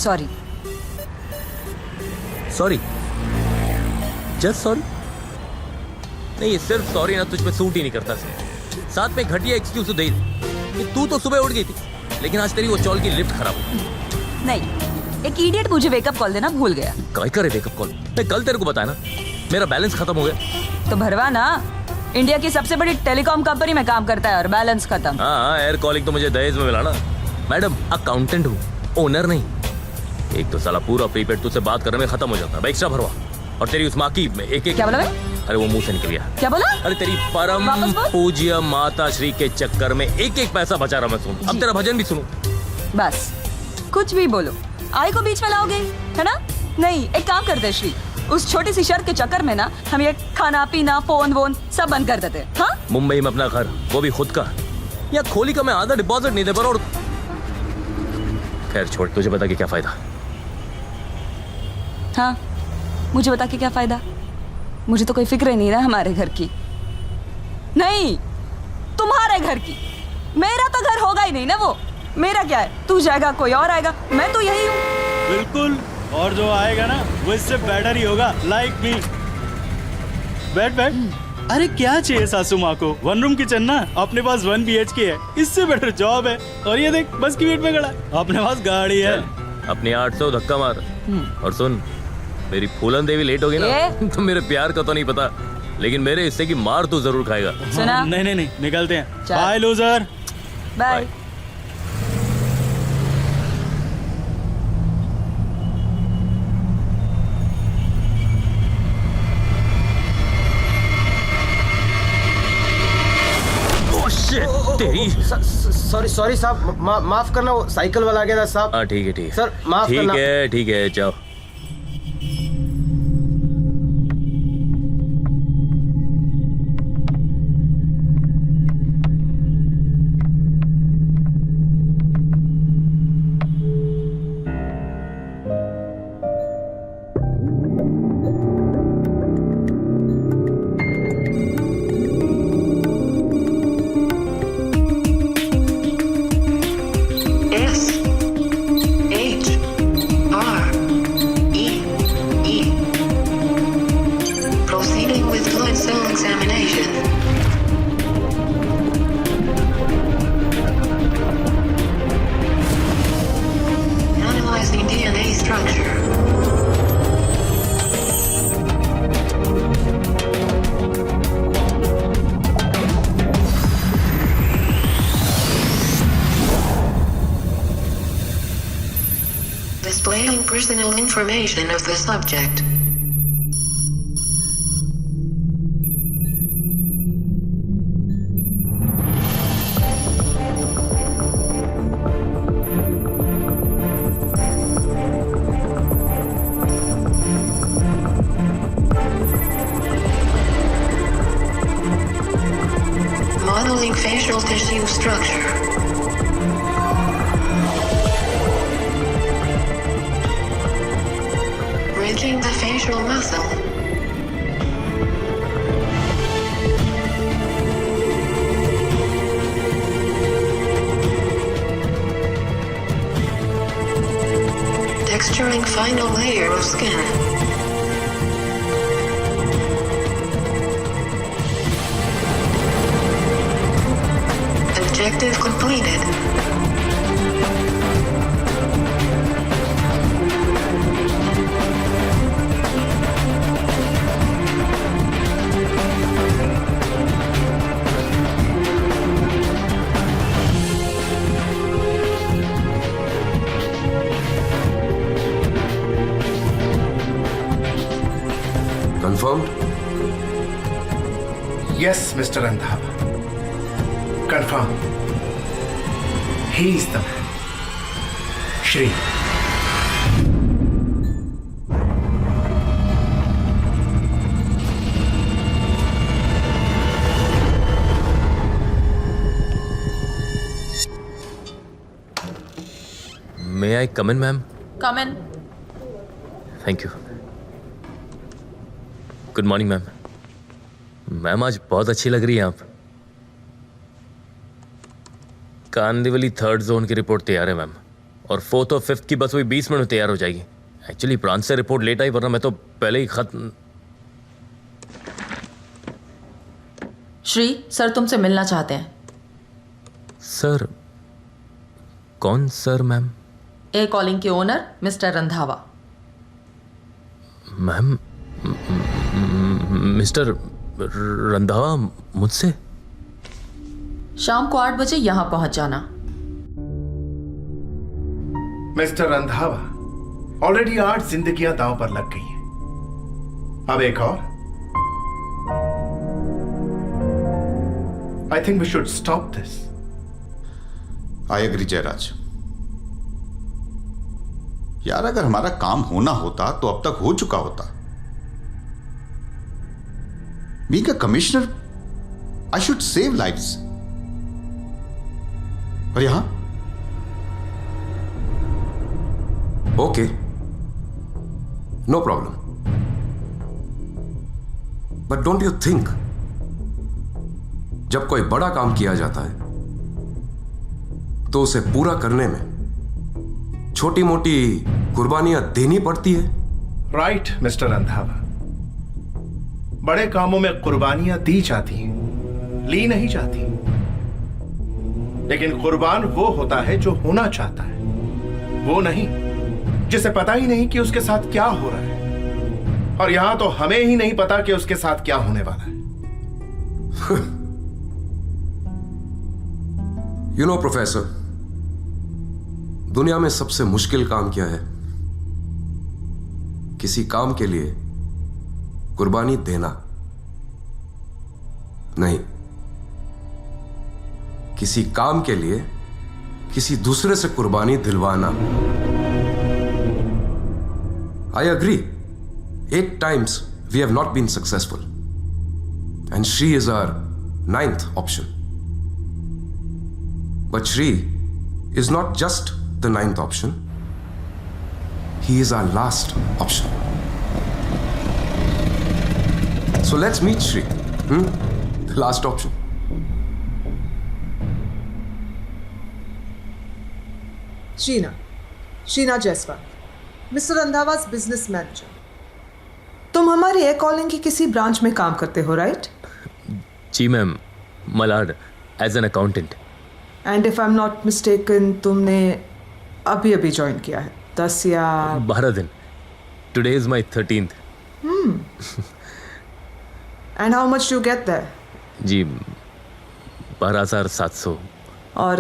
Sorry. Sorry? Just sorry? नहीं, सिर्फ sorry ना तुझ पे सूट ही नहीं करता। साथ में घटिया एक्सक्यूज तो दे कि तू तो सुबह उठ गई थी, लेकिन आज तेरी वो चौल की लिफ्ट खराब हो। नहीं, एक इडियट मुझे वेकअप कॉल देना भूल गया। काय करे वेकअप कॉल? मैं कल तेरे को बताया ना, मेरा बैलेंस खत्म हो गया। तो भरवा ना, इंडिया की सबसे बड़ी टेलीकॉम कंपनी में काम करता है और बैलेंस खत्म। हाँ, एयर कॉलिंग तो मुझे दहेज में मिला ना। मैडम, अकाउंटेंट हूँ, ओनर नहीं। एक तो साला पूरा प्रीपेड तुझसे बात करने में खत्म हो जाता है, एक्स्ट्रा भरवा। और तेरी उस माँ की एक क्या बोला बे? अरे वो मुंह से निकल गया। क्या बोला? अरे तेरी परम वापस बोल। पूज्य माता श्री के चक्कर में एक एक पैसा बचा रहा मैं सुन। अब तेरा भजन भी सुनूं। बस कुछ भी बोलो, आई को बीच में लाओगे, है ना? नहीं, एक काम करते श्री, उस छोटी सी शर्त के चक्कर में ना हम ये खाना पीना फोन वोन सब बंद कर देते। हाँ, मुंबई में अपना घर, वो भी खुद का। या खोली का मैं आधा डिपॉजिट नहीं दे पा रहा। और खैर छोड़, तुझे बता के क्या फायदा। हाँ, मुझे बता के क्या फायदा? मुझे तो कोई फिक्र ही नहीं ना हमारे घर की। नहीं, तुम्हारे घर की। मेरा तो घर होगा ही नहीं ना वो। मेरा क्या है, तू जाएगा कोई और आएगा, मैं तो यही हूँ। बिल्कुल, और जो आएगा ना वो इससे बेटर ही होगा, लाइक मी। बैठ बैठ। अरे क्या चाहिए सासू माँ को? 1 रूम किचन ना, अपने पास 1 BHK है, इससे बेटर जॉब है। और ये देख, बस की वेट में खड़ा है, अपने पास गाड़ी है। अपने 800 धक्का मार। और सुन, मेरी फूलन देवी लेट होगी ना तो मेरे प्यार का तो नहीं पता, लेकिन मेरे हिस्से की मार तू जरूर खाएगा। सुना? नहीं नहीं नहीं, निकलते हैं। चल। Bye loser. बाय। तेरी सॉरी साहब, माफ करना, वो साइकिल वाला आ गया था साहब। हाँ ठीक है, ठीक है सर, माफ करना। ठीक है, जाओ। Proceeding with blood cell examination. Analyzing DNA structure. Displaying personal information of the subject. Modeling facial tissue structure. Bridging the facial muscle. Texturing final layer of skin. Objective completed. Confirmed? Yes, Mr. Randhawa. Confirm. He is the man. Shri. May I come in, ma'am? Come in. Thank you. Good morning ma'am. Ma'am आज बहुत अच्छी लग रही हैं आप। Kandivali 3rd zone की report तैयार है मैम, और 4th और 5th की बस वही 20 मिनट में तैयार हो जाएगी। एक्चुअली ब्रांच से रिपोर्ट लेट आई, वरना मैं तो पहले ही खत्म। श्री सर तुमसे मिलना चाहते हैं। सर? कौन सर मैम? एयर कॉलिंग के owner mister Randhawa. Ma'am, mister Randhawa मुझसे? शाम को 8 बजे यहां पहुंच जाना। मिस्टर रंधावा, ऑलरेडी 8 जिंदगियां दांव पर लग गई हैं। अब एक और। I think we should stop this. I agree Jayraj. यार अगर हमारा काम होना होता तो अब तक हो चुका होता। Being a commissioner I should save lives. और यहां okay, no problem, but don't you think जब कोई बड़ा काम किया जाता है तो उसे पूरा करने में छोटी मोटी कुर्बानियां देनी पड़ती है? राइट मिस्टर रंधावा, बड़े कामों में कुर्बानियां दी जाती हैं, ली नहीं जाती। लेकिन कुर्बान वो होता है जो होना चाहता है, वो नहीं जिसे पता ही नहीं कि उसके साथ क्या हो रहा है। और यहां तो हमें ही नहीं पता कि उसके साथ क्या होने वाला है। यू नो प्रोफेसर, दुनिया में सबसे मुश्किल काम क्या है? किसी काम के लिए कुर्बानी देना नहीं, किसी काम के लिए किसी दूसरे से कुर्बानी दिलवाना। I agree, 8 times we have not been successful, and Shri is our 9th option. But Shri is not just the 9th option, he is our last option. So let's meet Shri, the last option. Sheena Jaiswal, mister Randhawa's business manager. तुम हमारे air calling की किसी branch में काम करते हो, right? जी ma'am, Malad as an accountant. And if I am not mistaken, तुमने अभी अभी ज्वाइन किया है, 10 या 12 दिन। Today is my 13th। And how much you get there? जी 12,700। और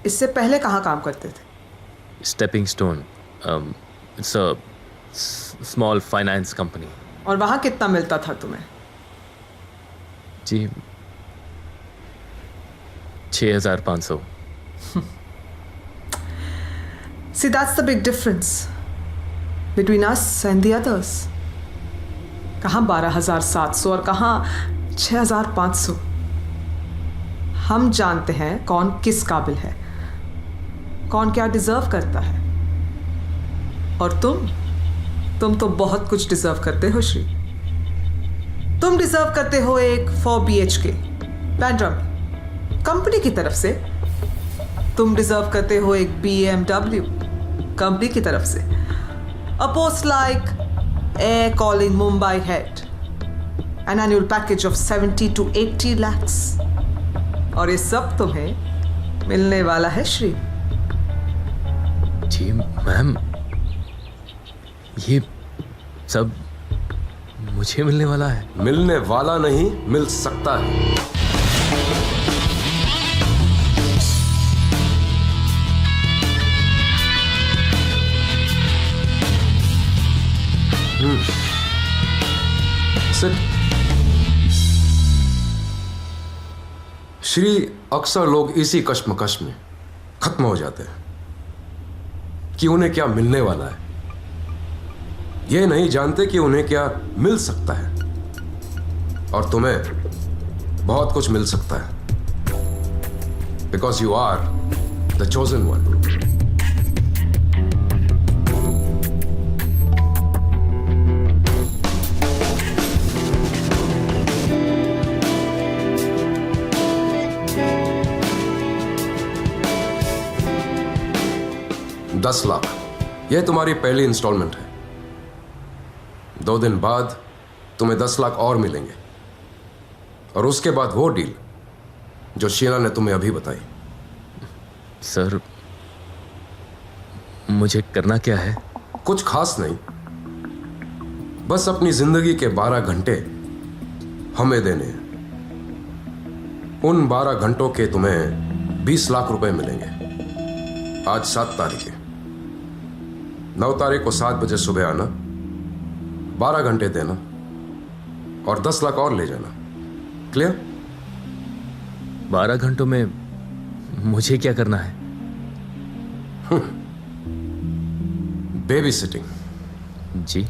इससे पहले कहाँ काम करते थे? Stepping stone, it's a small finance company. और वहाँ कितना मिलता था तुम्हें? जी 6,500। See, that's the big difference between us and the others. कहाँ 12,700 और कहाँ 6,500। हम जानते हैं कौन किस काबिल है, कौन क्या डिजर्व करता है। और तुम तो बहुत कुछ डिजर्व करते हो श्री। तुम डिजर्व करते हो एक 4 BHK पेंड्रम कंपनी की तरफ से। तुम डिजर्व करते हो एक BMW कंपनी की तरफ से। अ post like air calling Mumbai head, an annual package of 70 to 80 lakhs। और ये सब तुम्हें मिलने वाला है श्री। जी मैम, ये सब मुझे मिलने वाला है? मिलने वाला नहीं, मिल सकता है। सिट। श्री, अक्सर लोग इसी कश्मकश में खत्म हो जाते हैं कि उन्हें क्या मिलने वाला है, ये नहीं जानते कि उन्हें क्या मिल सकता है। और तुम्हें बहुत कुछ मिल सकता है, because you are the chosen one. 10 lakh, यह तुम्हारी पहली इंस्टॉलमेंट है। 2 दिन बाद तुम्हें 10 लाख और मिलेंगे, और उसके बाद वो डील जो शीना ने तुम्हें अभी बताई। सर, मुझे करना क्या है? कुछ खास नहीं, बस अपनी जिंदगी के 12 घंटे हमें देने हैं। उन 12 घंटों के तुम्हें 20 लाख रुपए मिलेंगे। आज 7 तारीख है, 9 तारीख को 7 बजे सुबह आना, 12 घंटे देना और 10 लाख और ले जाना। क्लियर? 12 घंटों में मुझे क्या करना है? Baby sitting. जी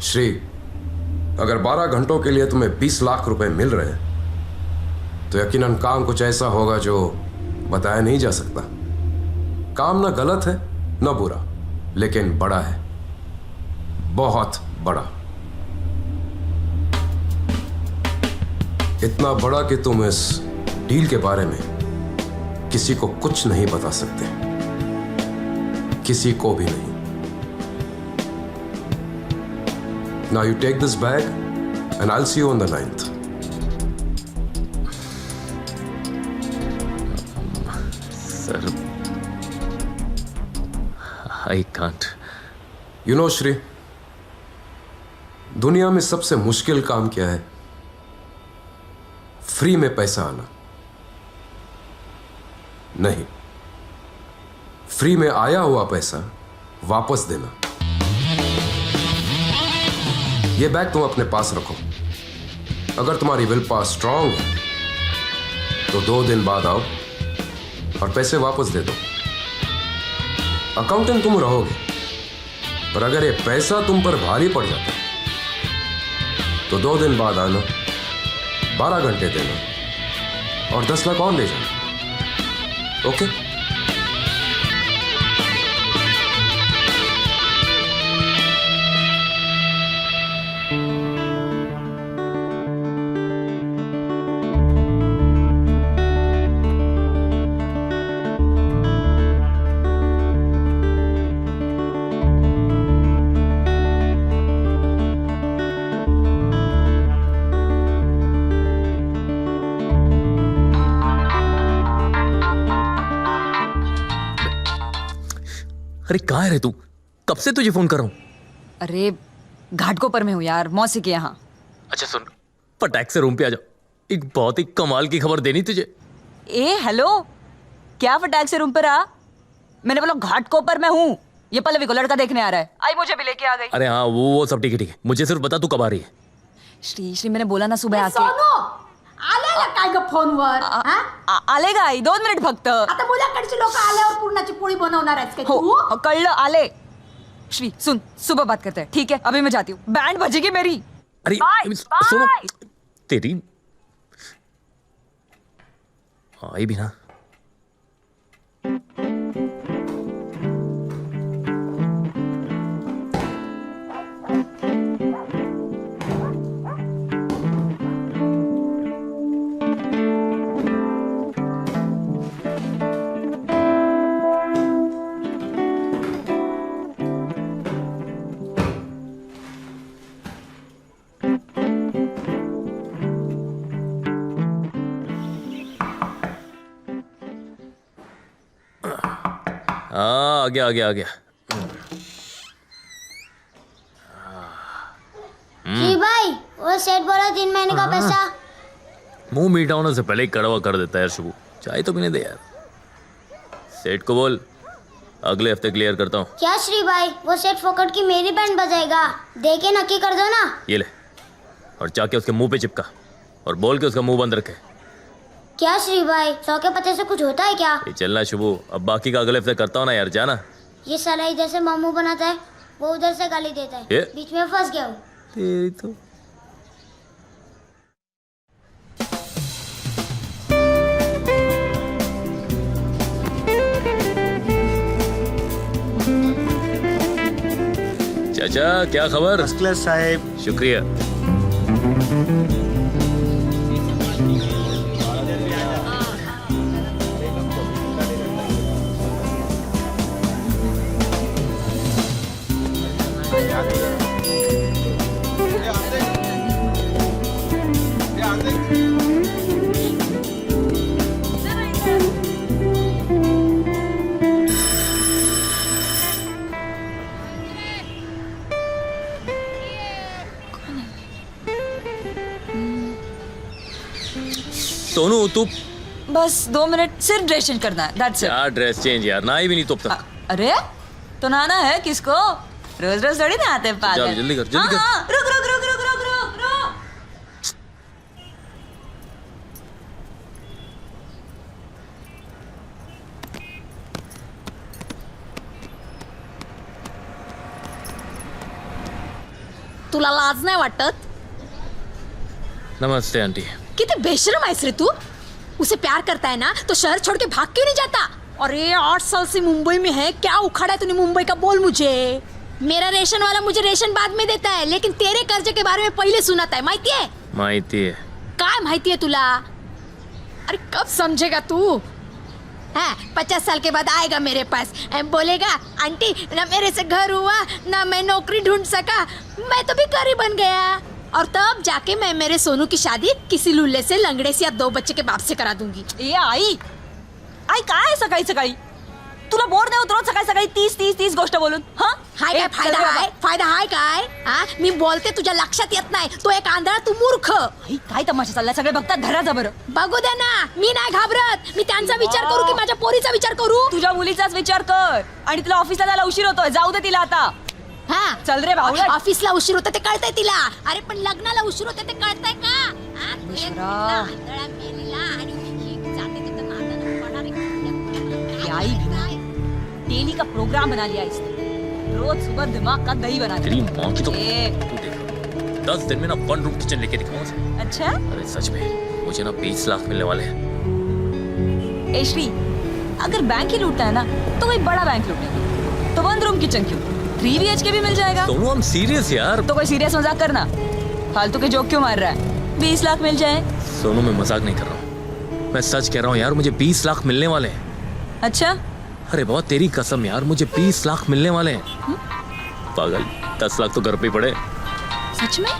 श्री, अगर 12 घंटों के लिए तुम्हें 20 लाख रुपए मिल रहे हैं तो यकीनन काम कुछ ऐसा होगा जो बताया नहीं जा सकता। काम ना गलत है ना बुरा, लेकिन बड़ा है, बहुत बड़ा। इतना बड़ा कि तुम इस डील के बारे में किसी को कुछ नहीं बता सकते, किसी को भी नहीं। Now you take this bag and I'll see you on the 9th. Sir, I can't. You know Shri, दुनिया में सबसे मुश्किल काम क्या है? फ्री में पैसा आना नहीं, फ्री में आया हुआ पैसा वापस देना। ये बैग तुम अपने पास रखो। अगर तुम्हारी विल पावर स्ट्रांग है तो 2 दिन बाद आओ और पैसे वापस दे दो। अकाउंटेंट तुम रहोगे, पर अगर ये पैसा तुम पर भारी पड़ जाता तो 2 दिन बाद आना, 12 घंटे देना और 10 लाख और ले जाना। ओके? अरे कहाँ है रे तू? कब से तुझे फोन कर रहा हूँ। अरे घाटकोपर में हूँ यार, मौसी के यहाँ। अच्छा सुन, फटाक से रूम पे आ जाओ, एक बहुत ही कमाल की खबर देनी तुझे। ए हेलो, क्या फटाक से रूम पर आ? मैंने बोला घाटकोपर में हूँ, ये पल्लवी को लड़का देखने आ रहा है। आई मुझे भी लेके आ गई। अरे हाँ, वो सब ठीक है। मुझे सिर्फ बता तू कब आ रही है। श्री मैंने बोला ना सुबह आके। आलेला काय ग फोनवर? आलेगा आई, 2 मिनिट फक्त। आता मुलाकडची लोक आल्यावर पूर्णाची पोळी बनवणार आहेस काय हो, तू? कळलं, आले। श्री सुन, सुबह बात करते हैं, ठीक है? अभी मैं जाती हूँ, बैंड बजेगी मेरी। अरे Bye, सुनो, bye. तेरी आई भी ना। हाँ, आ गया। जी भाई, वो सेठ बोला 3 महीने का पैसा। मुंह मीठा होने से पहले ही कड़वा कर देता है यार शुभू। चाय तो पीने दे यार। सेठ को बोल अगले हफ्ते क्लियर करता हूँ। क्या श्री भाई, वो सेठ फोकट की मेरी बैंड बजाएगा? दे के नक्की कर दो ना। ये ले, और जाके उसके मुंह पे चिपका और बोल के उसका मुंह बंद रखे। क्या श्री भाई, 100 के पते से कुछ होता है क्या? ये चलना शुभू, अब बाकी का अगले हफ्ते करता हूँ ना यार, जाना। ये साला इधर से मामू बनाता है, वो उधर से गाली देता है, ये? बीच में फंस गया हूँ। तेरी तो चाचा, क्या खबर? फर्स्ट क्लास साहब। शुक्रिया। सोनू तू बस 2 मिनट सिर्फ ड्रेस चेंज करना है, दैट्स इट। क्या ड्रेस चेंज यार, ना ही भी नहीं तो अब तक। अरे तो नहाना है किसको, रोज रोज थोड़ी ना आते पागल। जाओ, जल्दी कर, जल्दी कर। हाँ, रुक रुक रुक रुक रुक रुक रुक। तुला लाज नाही वाटत? नमस्ते आंटी। किती बेशरम आहेस रे तू। उसे प्यार करता है ना तो शहर छोड़ के भाग क्यों नहीं जाता? अरे 8 साल से मुंबई में है, क्या उखाड़ा है तूने मुंबई का, बोल मुझे। मेरा रेशन वाला मुझे रेशन बाद में देता है, लेकिन तेरे कर्जे के बारे में पहले सुनाता है, माहिती है? माहिती है। काय माहिती है तुला? अरे कब समझेगा तू? हाँ, 50 साल के बाद आएगा मेरे पास, बोलेगा आंटी ना मेरे से घर हुआ ना मैं नौकरी ढूंढ सका, मैं तो भिखारी बन गया। और तब जाके मैं मेरे सोनू की शादी किसी लुल्ले से, लंगड़े से या 2 बच्चे के बाप से करा दूंगी। ए आई काय सकाळी सकाळी तुला बोर नाही होत रोज सकाळी सकाळी 30 गोष्ट बोलून? हाँ हाय काय फायदा आहे? फायदा हाय काय? हा मी बोलते तुझ्या लक्षात येत नाही, तो एक आंधळा, तू मूर्ख। आई काय तमाशा चाललाय, सगळे बघतात, धरा जा बरं। बघू दे ना, मी नाही घाबरत। मी त्यांचा विचार करू की माझ्या पोरीचा विचार करू? तुझ्या मुलीचाच विचार कर, आणि तुला ऑफिसला जायला उशीर होतोय, जाऊ दे तिला आता। हा चल रे भाऊ, ऑफिसला उशीर होता ते कळतंय तिला, अरे पण लग्नाला उशीर होता ते कळतंय का? हा, बिशरा। आंधळा मेलेला आणि ही जाते तिथं नादानं पडणारी। आई डेली का प्रोग्राम बना लिया इसने, रोज सुबह दिमाग का दही बना तेरी माँ की तो ए, तू देख 10 दिन में ना 1 रूम किचन लेके दिखाऊं उसे। अच्छा अरे सच में मुझे ना 20 लाख मिलने वाले हैं। ए श्री, अगर बैंक ही लूटना है ना तो कोई बड़ा बैंक लूटे, तो 1 रूम किचन क्यों, 3 BHK भी मिल जाएगा। सोनू हम सीरियस यार। तो कोई सीरियस मजाक करना, फालतू के जोक क्यों मार रहा है? 20 लाख मिल जाए। सोनू मैं मजाक नहीं कर रहा हूँ, मैं सच कह रहा हूँ यार, मुझे 20 लाख मिलने वाले हैं। अच्छा अरे बाबा तेरी कसम यार, मुझे 20 लाख मिलने वाले हैं। पागल, 10 लाख तो घर पे ही पड़े। सच में?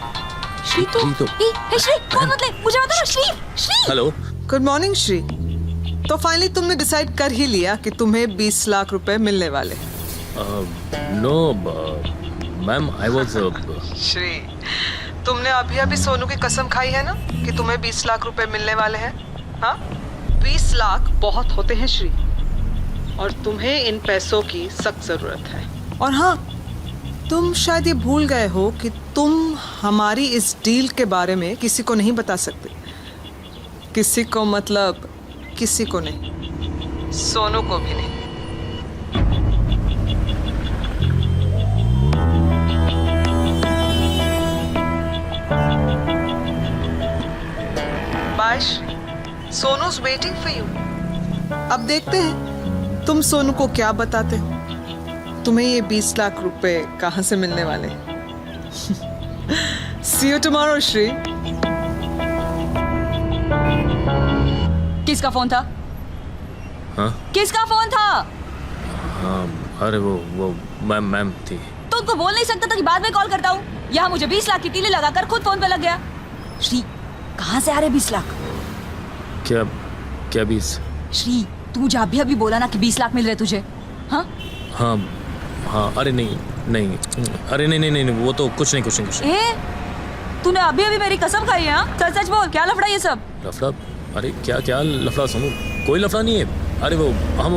श्री तो ए श्री फोन मत ले, मुझे बता। Shri hello, good morning Shri. तो फाइनली तुमने डिसाइड कर ही लिया कि तुम्हें 20 लाख रुपए मिलने वाले। No ma'am, I was Shri, तुमने अभी अभी सोनू की कसम खाई है ना कि तुम्हें 20 लाख रुपए मिलने वाले हैं। हाँ, 20 लाख बहुत होते हैं श्री, और तुम्हें इन पैसों की सख्त जरूरत है। और हाँ, तुम शायद ये भूल गए हो कि तुम हमारी इस डील के बारे में किसी को नहीं बता सकते। किसी को मतलब किसी को नहीं, सोनू को भी नहीं। बाश, सोनू's वेटिंग फॉर यू। अब देखते हैं तुम सोनू को क्या बताते हो। तुम्हें ये 20 लाख रुपए कहां से मिलने वाले? See you tomorrow, Shri. किसका फोन था? हाँ? किसका फोन था? हाँ, अरे वो मैम थी। तो उनको बोल नहीं सकता था कि बाद में कॉल करता हूँ? यहाँ मुझे 20 लाख की तीली लगाकर खुद फोन पे लग गया। श्री, कहाँ से आ रहे 20 लाख? क्या 20? श्री, तू जा अभी बोला ना कि 20 लाख मिल रहे तुझे। हाँ हाँ, अरे नहीं, अरे नहीं, वो तो कुछ नहीं। ए, तूने अभी मेरी कसम खाई है? हाँ, सच बोल, क्या लफड़ा ये सब? लफड़ा? अरे क्या लफड़ा सोनू? कोई लफड़ा नहीं है। अरे वो हम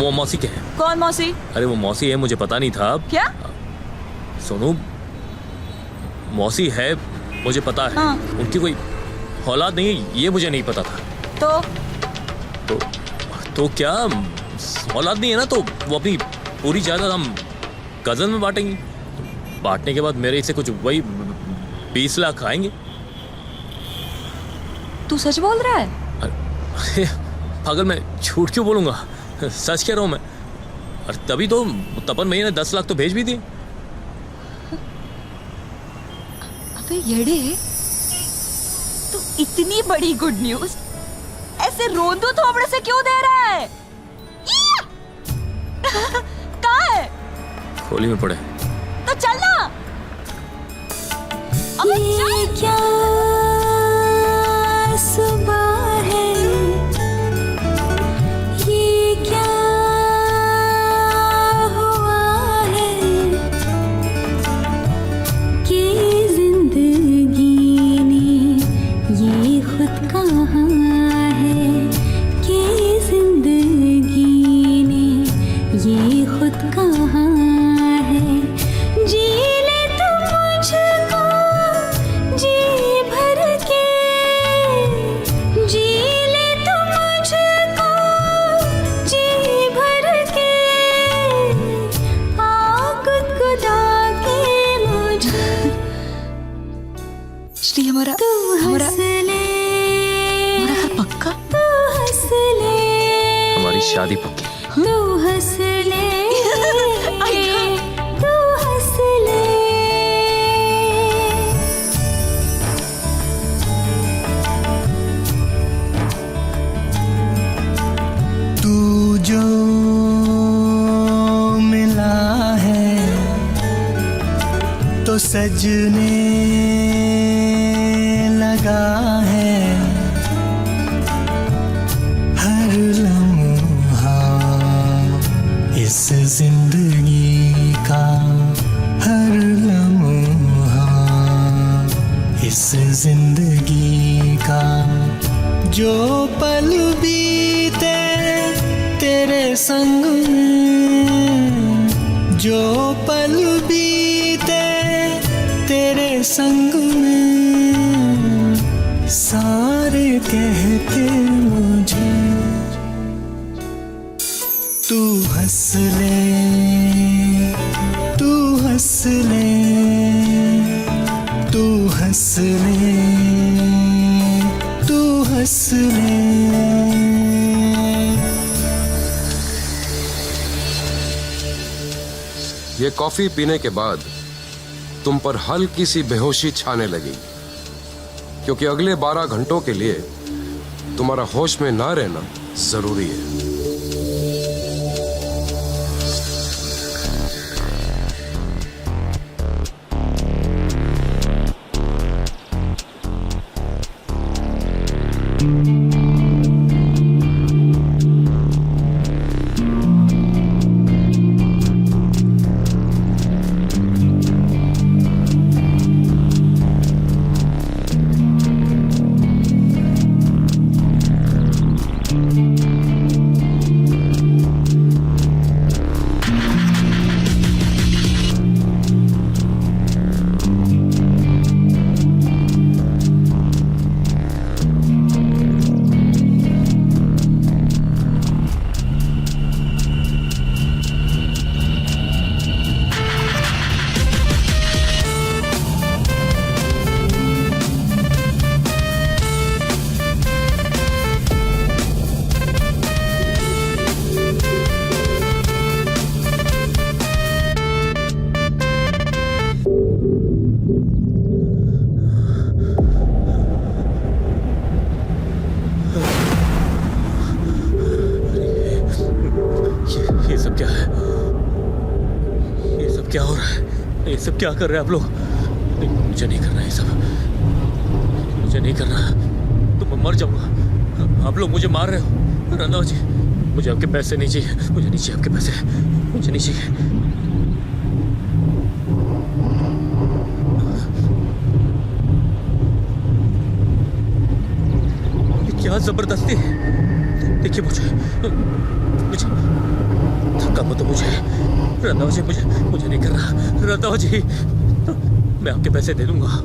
वो मौसी के हैं। कौन मौसी? अरे वो मौसी है, मुझे पता नहीं था। क्या सोनू, मौसी है, मुझे पता है। हाँ। उनकी कोई औलाद नहीं है, ये मुझे नहीं पता था। तो क्या औलाद नहीं है ना, तो वो अपनी पूरी जायदाद हम कजन में बांटेंगे। बांटने के बाद मेरे से कुछ वही 20 लाख आएंगे। तू सच बोल रहा है? अरे पागल, मैं झूठ क्यों बोलूंगा, सच कह रहा हूं मैं। और तभी तो तपन भैया ने 10 लाख तो भेज भी दिए। अबे येड़े, तो इतनी बड़ी गुड न्यूज ऐसे रोंदो थोपड़े से क्यों दे रहा है? कहाँ है? खोली में पड़े। तो चल ना। अबे चल। क्या सुबह है, ये क्या हुआ है कि जिंदगी ने ये खुद कहाँ शादी पक्की। तू हंस ले, तू हंस ले। तू जो मिला है तो सजने लगा है हर लम्हा इस जिंदगी का, हर लम्हा इस जिंदगी का। जो पल बीते तेरे संग में, जो पल बीते तेरे संग में, सारे कहते मुझे तू हंस ले, तू हंस ले, तू हंस ले, तू हंस ले। ये कॉफी पीने के बाद तुम पर हल्की सी बेहोशी छाने लगी, क्योंकि अगले 12 घंटों के लिए तुम्हारा होश में ना रहना जरूरी है। ये सब क्या है? ये सब क्या हो रहा है? ये सब क्या कर रहे हैं आप लोग? नहीं, मुझे नहीं करना ये सब, मुझे नहीं करना। तो मैं मर जाऊंगा। आप लोग मुझे मार रहे हो। रंधावा जी, मुझे आपके पैसे नहीं चाहिए, मुझे नहीं चाहिए आपके पैसे, मुझे नहीं चाहिए। ये क्या जबरदस्ती है? देखिए मुझे धक्का मत दो मुझे। रंधावा जी, मुझे नहीं करना। रंधावा जी, मैं आपके पैसे दे दूंगा।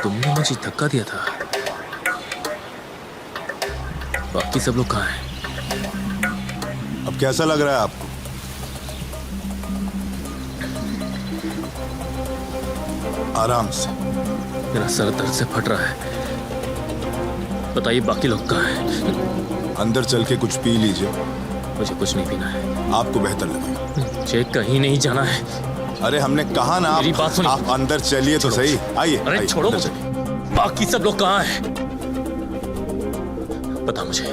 तुमने मुझे धक्का दिया था। बाकी सब लोग कहाँ हैं? अब कैसा लग रहा है आपको? आराम से। मेरा सर दर्द से फट रहा है। बताइए बाकी लोग कहाँ हैं? अंदर चल के कुछ पी लीजिए। मुझे कुछ नहीं पीना है। आपको बेहतर लगेगा। मुझे कहीं नहीं जाना है। अरे हमने कहा ना, मेरी बात सुनिए। आप अंदर चलिए तो सही। आइए। अरे आइए, छोड़ो अंदर मुझे। चलिए। बाकी सब लोग कहाँ हैं? बता मुझे।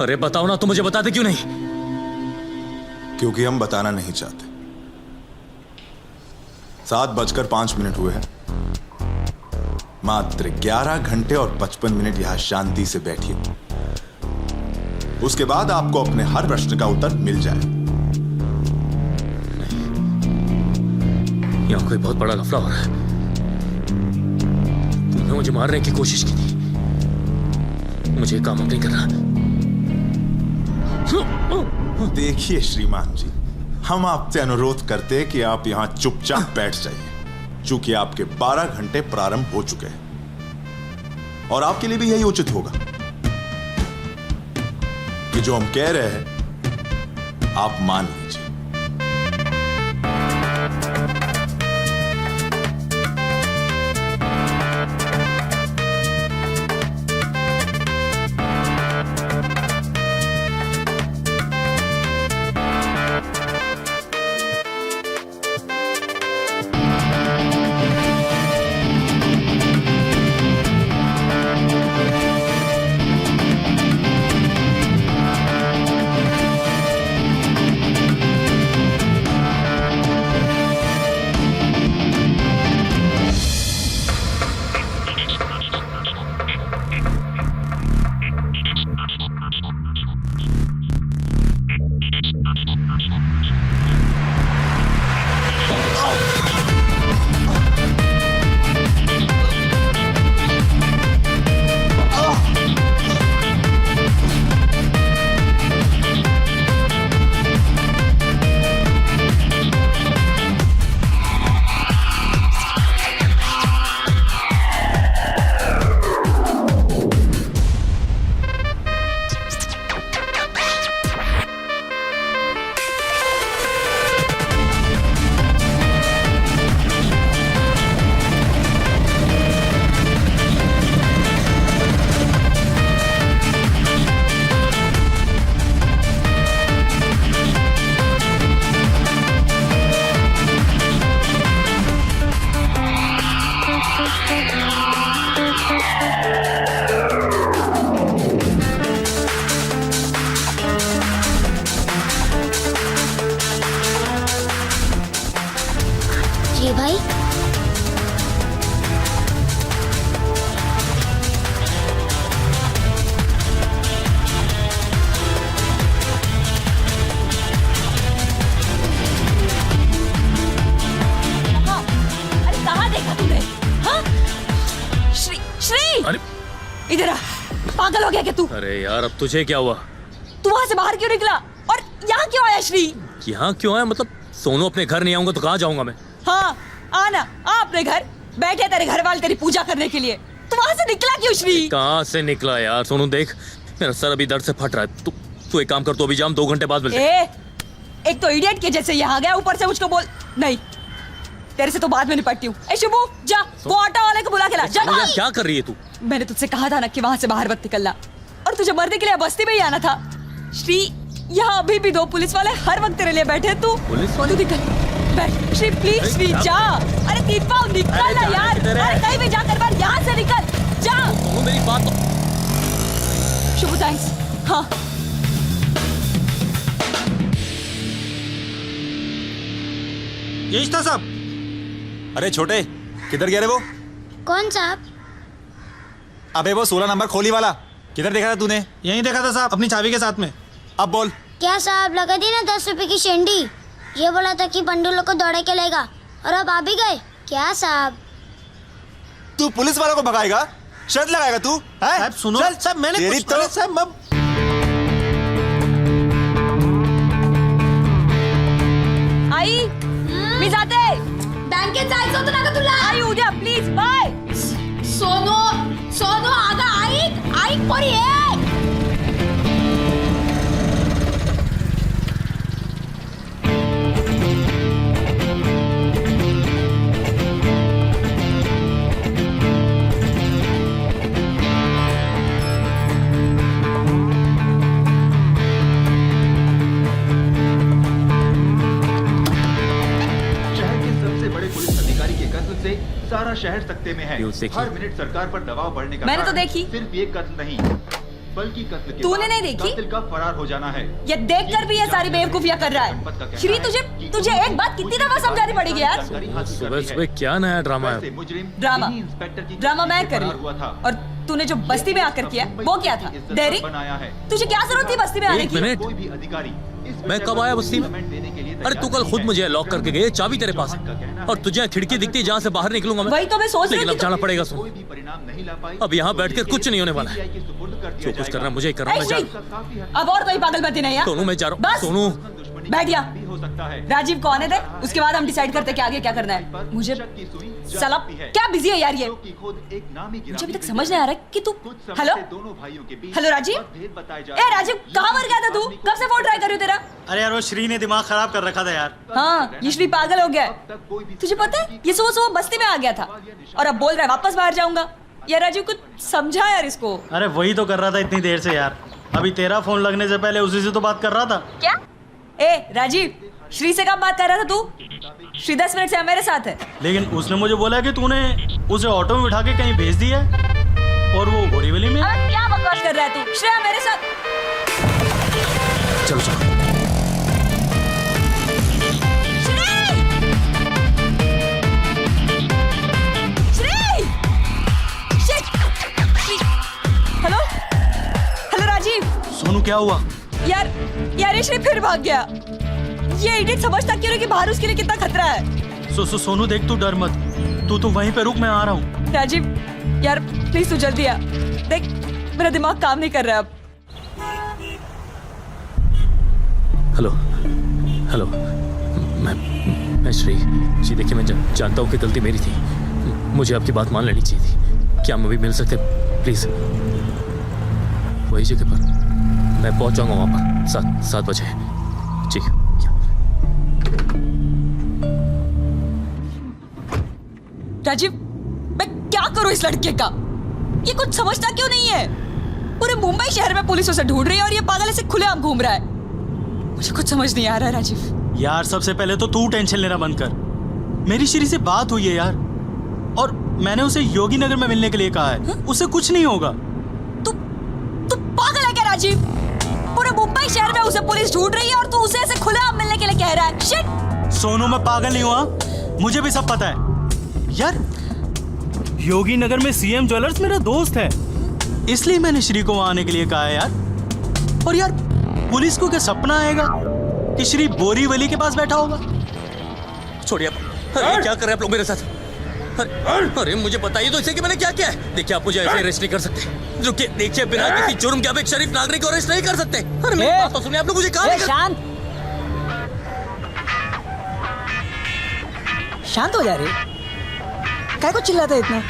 अरे बताओ ना, तुम मुझे बताते क्यों नहीं? क्योंकि हम बताना नहीं चाहते। 7:05 हुए हैं। मात्र 11 घंटे और 55 मिनट यहां शांति से बैठिए। उसके बाद आपको अपने हर प्रश्न का उत्तर मिल जाए। यहां कोई बहुत बड़ा लफड़ा हो रहा है। तुमने मुझे मारने की कोशिश की थी। मुझे ये काम अब नहीं करना। देखिए श्रीमान जी, हम आपसे अनुरोध करते हैं कि आप यहां चुपचाप बैठ जाइए, चूंकि आपके 12 घंटे प्रारंभ हो चुके हैं और आपके लिए भी यही उचित होगा कि जो हम कह रहे हैं आप मान लीजिए। जी भाई, अरे कहाँ देखा तूने? हाँ? श्री श्री अरे इधर आ। पागल हो गया क्या तू? अरे यार, अब तुझे क्या हुआ? तू वहां से बाहर क्यों निकला और यहाँ क्यों आया श्री? यहाँ क्यों आया? मतलब सोनू अपने घर नहीं आऊंगा तो कहाँ जाऊंगा मैं? हाँ आना, आ अपने घर। बैठे तेरे घर वाले तेरी पूजा करने के लिए। तू वहां से निकला क्यों श्री? कहाँ से निकला यार? सोनू देख, मेरा सर अभी दर्द से फट रहा है। तू एक काम कर, तू अभी जाम, 2 घंटे बाद मिलते हैं। एक तो इडियट के जैसे यहाँ गया, ऊपर से मुझको बोल। नहीं, तेरे से तो बाद में निपटती हूँ। ए शुभू, जा वो ऑटो वाले को बुला के ला। जा। यार क्या कर रही है तू? मैंने तुझसे कहा था ना कि वहां से बाहर मत निकलना, और तुझे मरने के लिए बस्ती में ही आना था। श्री, यहाँ अभी भी 2 पुलिस वाले हर वक्त तेरे लिए बैठे। तू पुलिस वाले? तू निकल, बैठ। श्री प्लीज, श्री जा। अरे दीपा निकल ना यार। अरे कहीं भी जाकर बाहर, यहाँ से निकल, जा। मेरी बात तो। शुभू थैंक्स। हाँ यही था साहब। अरे छोटे, किधर गया रे वो? कौन साहब? अबे वो 16 नंबर खोली वाला, किधर देखा था तूने? यहीं देखा था साहब, अपनी चाबी के साथ में। अब बोल। क्या साहब, लगा दी ना 10 रुपए की शेंडी। ये बोला था कि बंडूलों को दौड़े के लेगा, और अब आ भी गए। क्या साहब? तू पुलिस वालों को भगाएगा? शर्त लगाएगा तू? साहब सुनो। चल, साहब मैंने तेरी कुछ तो- साहब आई मी जाते. बँकेत जायचं होतं ना ग तुला? आई उद्या प्लीज बाय. सोनू सोनू अगं ऐक ऐक पोरी ऐक. सारा शहर सकते में है। हर मिनट सरकार पर दबाव बढ़ने का मैंने तो देखी। सिर्फ ये कत्ल नहीं बल्कि कत्ल के तूने बाद नहीं देखी? कातिल का फरार हो जाना है। ये देखकर भी ये सारी बेवकूफियां कर रहा है। श्री तुझे एक बात कितनी दफा समझानी पड़ेगी यार। सुबह सुबह क्या नया ड्रामा है? ड्रामा मैं कर रही हूँ और तूने जो बस्ती में आकर किया वो क्या था? डेरी? तुझे क्या जरूरत थी बस्ती में आने की? मिनट, कोई भी अधिकारी मैं कब आया बस्ती में? अरे तू कल खुद मुझे लॉक करके गई, चाबी तेरे पास है और तुझे खिड़की दिखती है जहाँ से बाहर निकलूंगा मैं। वही तो मैं सोच रही लेकिन थी। अब जाना पड़ेगा। सुन, अब यहाँ बैठकर कुछ नहीं होने वाला है। जो कुछ करना मुझे ही करना। मैं जा अब और कोई पागलपंती नहीं है। सोनू मैं जा रहा हूँ। सोनू बैठ गया। राजीव कौन है थे? उसके बाद हम डिसाइड करते कि आगे क्या करना है। मुझे साला क्या बिजी है यार ये। मुझे अभी तक समझ नहीं आ रहा कि तू। हेलो राजीव। ए राजीव कहाँ मर गया था तू? कब से फोन ट्राई कर रही हूँ तेरा? अरे यार वो श्री ने दिमाग खराब कर रखा था यार। हाँ ये श्री पागल हो गया है। तुझे पता है ये सुबह सुबह बस्ती में आ गया था और अब बोल रहा है वापस बाहर जाऊंगा। यार राजीव कुछ समझा यार इसको। अरे वही तो कर रहा था इतनी देर से यार। अभी तेरा फोन लगने से पहले उसी से तो बात कर रहा था। क्या? ए राजीव, श्री से कब बात कर रहा था तू? श्री 10 मिनट से मेरे साथ है। लेकिन उसने मुझे बोला कि तूने उसे ऑटो में बिठा के कहीं भेज दिया और वो बोरीवली में। क्या बकवास कर रहा है तू? श्रेया मेरे साथ। चलो चलो। Hello hello Rajiv. सोनू क्या हुआ? यार ये श्री फिर भाग गया। ये इडियट समझता क्यों नहीं कि बाहर उसके लिए कितना खतरा है। सोनू देख तू डर मत। तू वहीं पे रुक, मैं आ रहा हूँ। राजीव यार प्लीज तू जल्दी आ। देख मेरा दिमाग काम नहीं कर रहा अब। हेलो हेलो, मैं श्री जी। देखिए मैं जानता हूँ कि गलती मेरी थी। मुझे आपकी बात मान लेनी चाहिए थी। क्या हम अभी मिल सकते प्लीज? वही जगह पर मैं पहुंच जाऊंगा वहां पर 7 बजे। जी। राजीव मैं क्या करूं इस लड़के का? ये कुछ समझता क्यों नहीं है? पूरे मुंबई शहर में पुलिस उसे ढूंढ रही है और ये पागल ऐसे खुलेआम घूम रहा है। मुझे कुछ समझ नहीं आ रहा है राजीव। यार सबसे पहले तो तू टेंशन लेना बंद कर। मेरी श्री से बात हुई है यार और मैंने उसे योगी नगर में मिलने के लिए कहा है। उसे कुछ नहीं होगा। तू पागल है क्या राजीव? पूरे मुंबई शहर में उसे पुलिस ढूंढ रही है और तू उसे ऐसे खुलेआम मिलने के लिए कह रहा है। शिट! सोनू मैं पागल नहीं हुआ, मुझे भी सब पता है यार। योगी नगर में सीएम ज्वेलर्स मेरा दोस्त है, इसलिए मैंने श्री को वहां आने के लिए कहा है यार। और यार पुलिस को क्या सपना आएगा कि श्री बोरीवली के पास बैठा होगा? छोड़िए आप। अरे क्या कर रहे हैं आप लोग मेरे साथ? अरे मुझे बताइए तो इसे कि मैंने क्या किया है। देखिए आप मुझे ऐसे अरेस्ट नहीं कर सकते। रुकिए, देखिए बिना किसी जुर्म के आप एक शरीफ नागरिक को अरेस्ट नहीं कर सकते। अरे मेरी बात तो सुनिए, आप लोग मुझे कहा शांत शांत हो जा रहे। क्या को चिल्लाते इतना?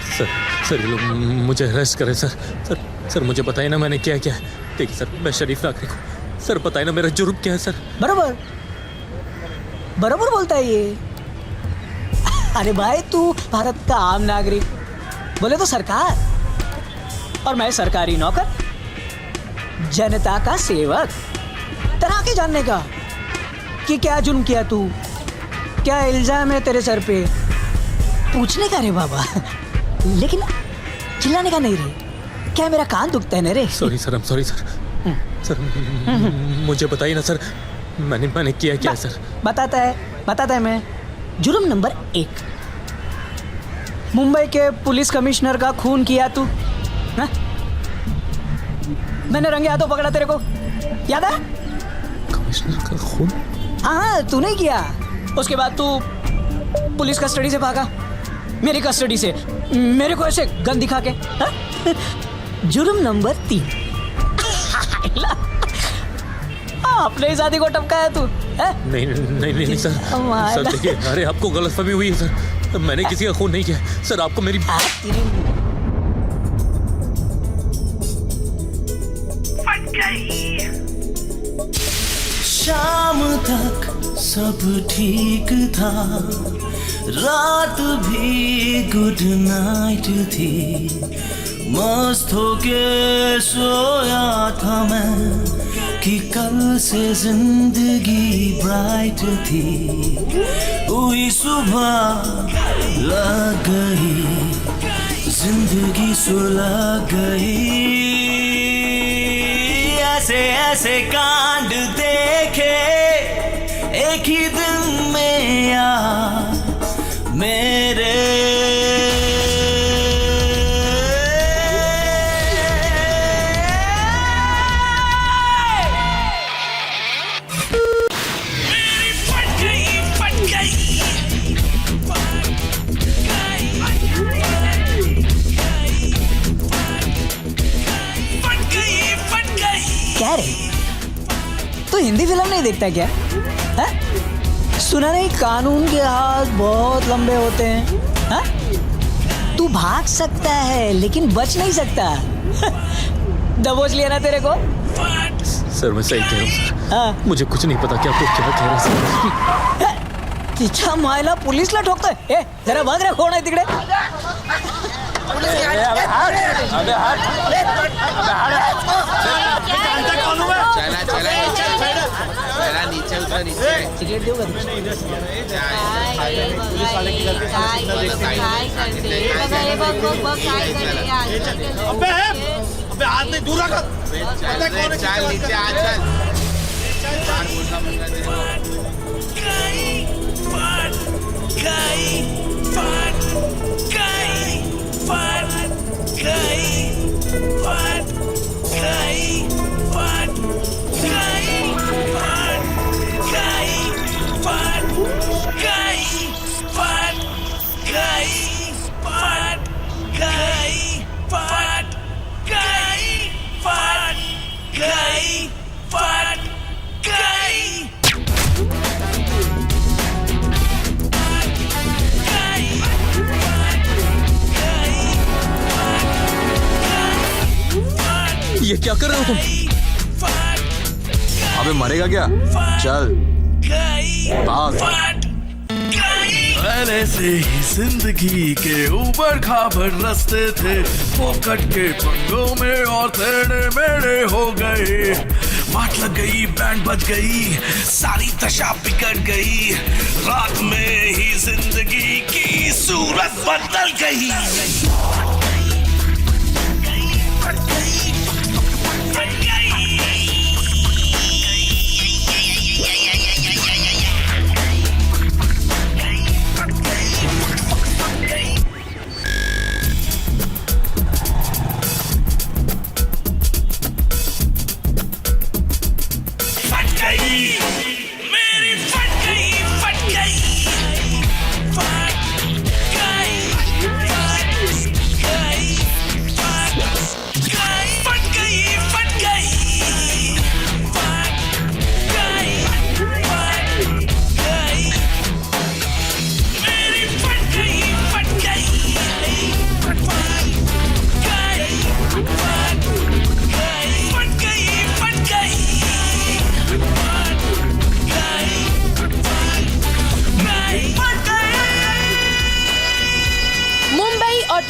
सर ये लोग मुझे अरेस्ट करें सर मुझे बताइए ना मैंने क्या किया है। देखिए सर मैं शरीफ नागरिक हूँ। सर बताइए ना मेरा जुर्म क्या है सर? बराबर बोलता है ये। अरे भाई तू भारत का आम नागरिक, बोले तो सरकार, और मैं सरकारी नौकर, जनता का सेवक। तरह के जानने का कि क्या जुर्म किया तू, क्या इल्जाम है तेरे सर पे, पूछने का रे बाबा। लेकिन चिल्लाने का नहीं रे। क्या मेरा कान दुखता है ना रे? सॉरी सर, सॉरी सर मुझे बताइए ना सर मैंने किया क्या सर? बताता है मैं। जुर्म नंबर 1, मुंबई के पुलिस कमिश्नर का खून किया तू। हा? मैंने रंगे हाथों पकड़ा तेरे को, याद है? कमिश्नर का खून? हाँ तू नहीं किया। उसके बाद तू पुलिस कस्टडी से भागा, मेरी कस्टडी से, मेरे को ऐसे गन दिखा के। हा? जुर्म नंबर 3, अपने ही शादी को टपकाया तू। नहीं सर देखिए, अरे आपको गलतफहमी हुई है सर। मैंने किसी का खून नहीं किया सर। आपको मेरी शाम तक सब ठीक था, रात भी गुड नाइट थी। मस्त होके सोया था मैं, कि कल से जिंदगी ब्राइट थी, हुई सुबह लग गई, जिंदगी सुलग गई। ऐसे ऐसे कांड देखे एक ही दिन में यार मेरे। क्या रे, तो हिंदी फिल्म नहीं देखता क्या? है? सुना नहीं कानून के हाथ बहुत लंबे होते हैं। हा? तू भाग सकता है लेकिन बच नहीं सकता। दबोच लिया ना तेरे को। सर मैं सही कह रहा हूँ सर। हाँ? मुझे कुछ नहीं पता क्या क्या कह रहे सर। तिच्या मायला पोलीसला ठोकतोय। ए जरा बंद रे, कोण आहे तिकडे? नीचे उतर नीचे। टिकट देऊ का? अबे हाथ नहीं दूर रख। चल नीचे आ चल। ये क्या कर रहे हो तुम? अबे मरेगा क्या? चल भाग। पहले से ही जिंदगी के ऊपर खाबर रास्ते थे, फोकट के पंगों में और तेरे मेरे हो गए। माट लग गई, बैंड बज गई, सारी दशा बिगड़ गई, रात में ही जिंदगी की सूरत बदल गई।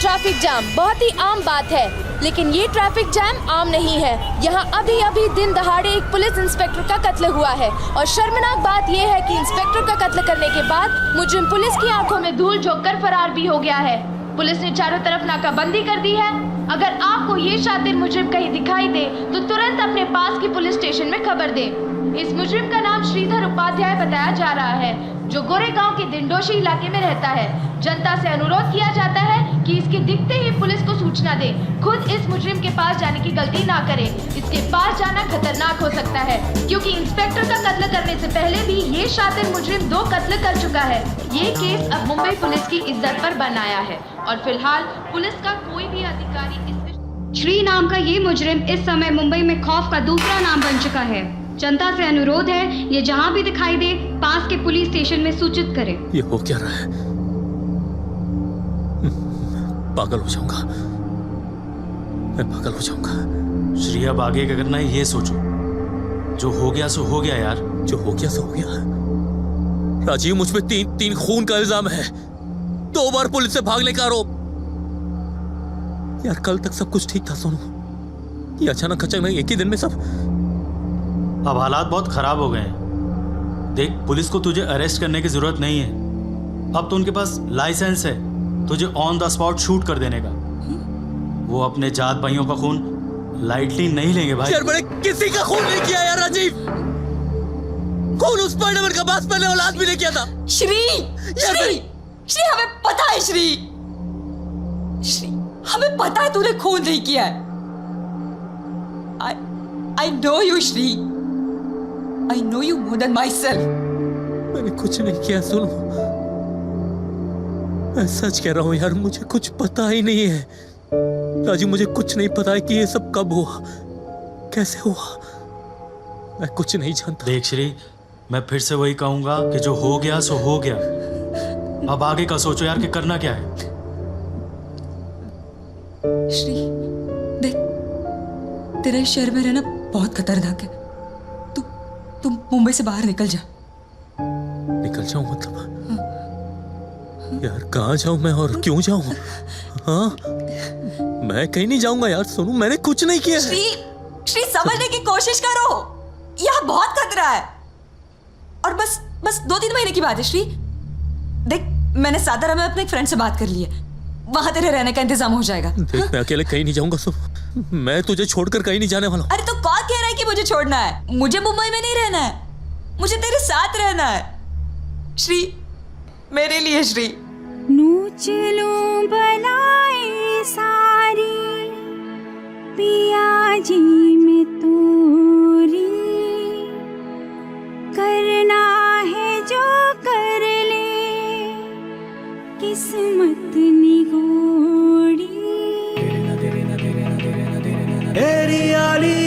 ट्रैफिक जाम बहुत ही आम बात है, लेकिन ये ट्रैफिक जैम आम नहीं है। यहाँ अभी अभी दिन दहाड़े एक पुलिस इंस्पेक्टर का कत्ल हुआ है और शर्मनाक बात यह है कि इंस्पेक्टर का कत्ल करने के बाद मुजरिम पुलिस की आंखों में धूल झोंककर फरार भी हो गया है। पुलिस ने चारों तरफ नाकाबंदी कर दी है। अगर आपको ये शातिर मुजरिम कहीं दिखाई दे तो तुरंत अपने पास की पुलिस स्टेशन में खबर दें। इस मुजरिम का नाम श्रीधर उपाध्याय बताया जा रहा है, जो गोरेगांव के दिंडोशी इलाके में रहता है। जनता से अनुरोध किया जाता है कि इसके दिखते ही पुलिस को सूचना दे। खुद इस मुजरिम के पास जाने की गलती ना करें। इसके पास जाना खतरनाक हो सकता है, क्योंकि इंस्पेक्टर का कत्ल करने से पहले भी ये शातिर मुजरिम 2 कत्ल कर चुका है। ये केस अब मुंबई पुलिस की इज्जत पर बन आया है और फिलहाल पुलिस का कोई भी अधिकारी श्री नाम का ये मुजरिम इस समय मुंबई में खौफ का दूसरा नाम बन चुका है। जनता से अनुरोध है, ये जहाँ भी दिखाई दे पास के पुलिस स्टेशन में सूचित करे। ये हो क्या रहा है? पागल हो जाऊंगा, मैं पागल हो जाऊंगा। श्री अब आगे क्या करना है ये सोचो। जो हो गया सो हो गया यार। जो हो गया सो हो गया। राजीव, मुझ पे तीन खून का इल्जाम है, 2 बार पुलिस से भागने का आरोप। यार कल तक सब कुछ ठीक था सोनू, ये अचानक एक ही दिन में सब। अब हालात बहुत खराब हो गए हैं। देख, पुलिस को तुझे अरेस्ट करने की जरूरत नहीं है। अब तो उनके पास लाइसेंस है तुझे ऑन द स्पॉट शूट कर देने का। वो अपने जात भाइयों का खून लाइटली नहीं लेंगे भाई। यार मैंने किसी का खून नहीं किया यार राजीव। खून उस पांडवर का बास पहले औलाद भी नहीं किया था। श्री हमें पता है श्री हमें पता है तूने खून नहीं किया है। I know you Shri. I know you more than myself। मैंने कुछ नहीं किया सुनो। मैं सच कह रहा हूं यार, मुझे कुछ पता ही नहीं है। राजू मुझे कुछ नहीं पता है कि ये सब कब हुआ, कैसे हुआ। मैं कुछ नहीं जानता। देख श्री, मैं फिर से वही कहूंगा कि जो हो गया सो हो गया। अब आगे का सोचो यार कि करना क्या है। श्री देख, तेरा इस शहर में रहना बहुत खतरनाक है। तुम मुंबई से बाहर निकल जा। निकल जाऊं मतलब? यार कहाँ जाऊं मैं और क्यों जाऊं? हाँ मैं कहीं नहीं जाऊंगा यार। सोनू मैंने कुछ नहीं किया। श्री समझने की कोशिश करो, यहाँ बहुत खतरा है। और बस 2-3 महीने की बात है श्री। देख, मैंने सादारा में अपने एक फ्रेंड से बात कर ली है, वहां तेरे रहने का इंतजाम हो जाएगा। देख मैं अकेले कहीं नहीं जाऊंगा सोनू। मैं तुझे छोड़कर कहीं नहीं जाने वाला हूं। अरे तो कौन कह रहा है कि मुझे छोड़ना है? मुझे मुंबई में नहीं रहना है, मुझे तेरे साथ रहना है श्री, मेरे लिए श्री। चलो बनाए सारी पिया जी में तोरी, करना है जो कर ले किस्मत निगोड़ी। एरियाली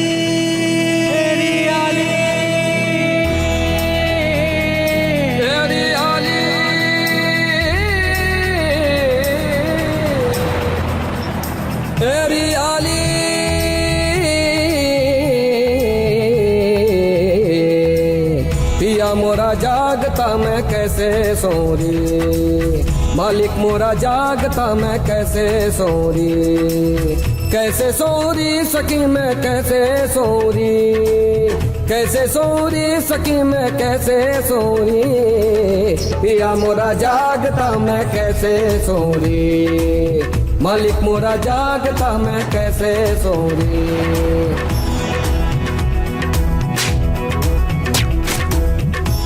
मोरा जागता मैं कैसे सोरी, मालिक मोरा जागता मैं कैसे सोरी, कैसे सोरी सकी मैं कैसे सोरी, कैसे सोरी सकी मैं कैसे सोरी, पिया मोरा जागता मैं कैसे सोरी, मालिक मोरा जागता मैं कैसे सोरी।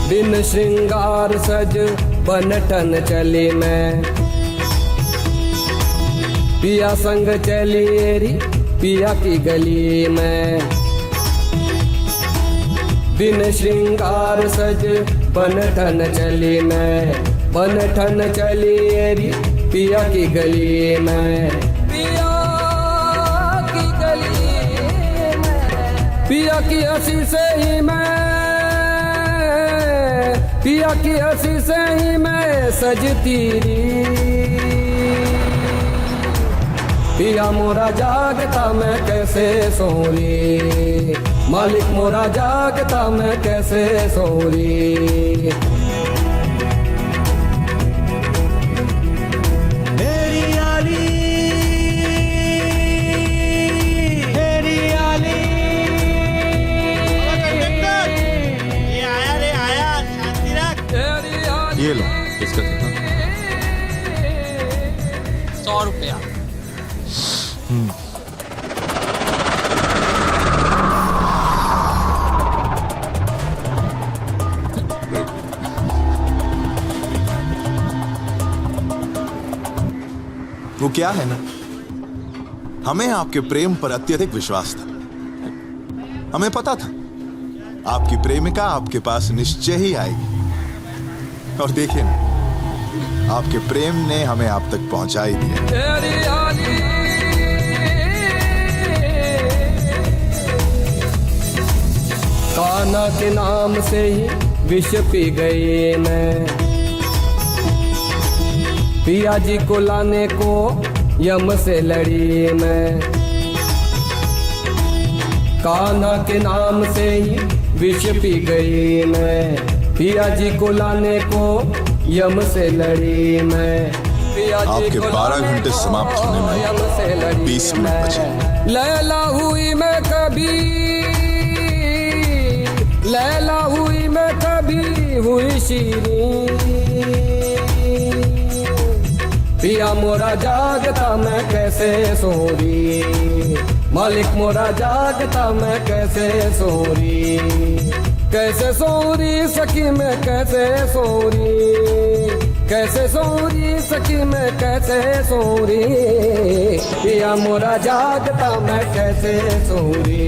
बिन श्रृंगार सज बनठन चली मैं, पिया संग चली एरी पिया की गली में। बिन श्रृंगार सज बनठन चली मैं, बनठन चली एरी पिया की गली में। पिया की गली में, पिया की हंसी से ही मैं, पिया की हंसी से ही मैं सजती रही, पिया मोरा जागता मैं कैसे सोरी, मालिक मोरा जागता मैं कैसे सोरी। ये लो। इसका कितना? 100 रुपया। वो क्या है ना, हमें आपके प्रेम पर अत्यधिक विश्वास था। हमें पता था आपकी प्रेमिका आपके पास निश्चय ही आएगी। और देखिए ना, आपके प्रेम ने हमें आप तक पहुंचा ही दिया। कान्हा के नाम से ही विष पी गई मैं, पिया जी को लाने को यम से लड़ी मैं। कान्हा के नाम से ही विष पी गई मैं, पिया जी को लाने को यम से लड़ी मैं। पिया जी आपके 12 घंटे समाप्त होने में 20 मिनट बचे। लैला हुई मैं कभी, हुई शीरी, पिया मोरा जागता मैं कैसे सोरी, मालिक मोरा जागता मैं कैसे सोरी, कैसे सोरी सखी मैं कैसे सोरी, कैसे सोरी सखी मैं कैसे सोरी, पिया मोरा जागता मैं कैसे सोरी,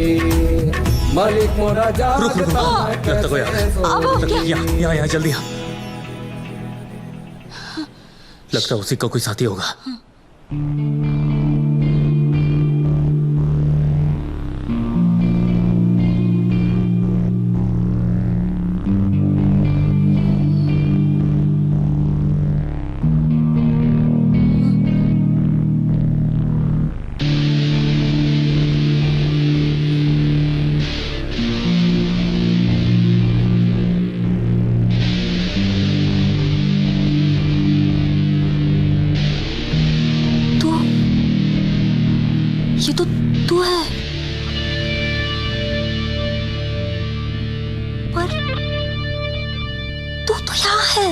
मालिक मोरा जागता मैं कैसे सोरी। यहाँ जल्दी आ। लगता है उसी का कोई साथी होगा। ये तो तू है, पर तू तो यहाँ है,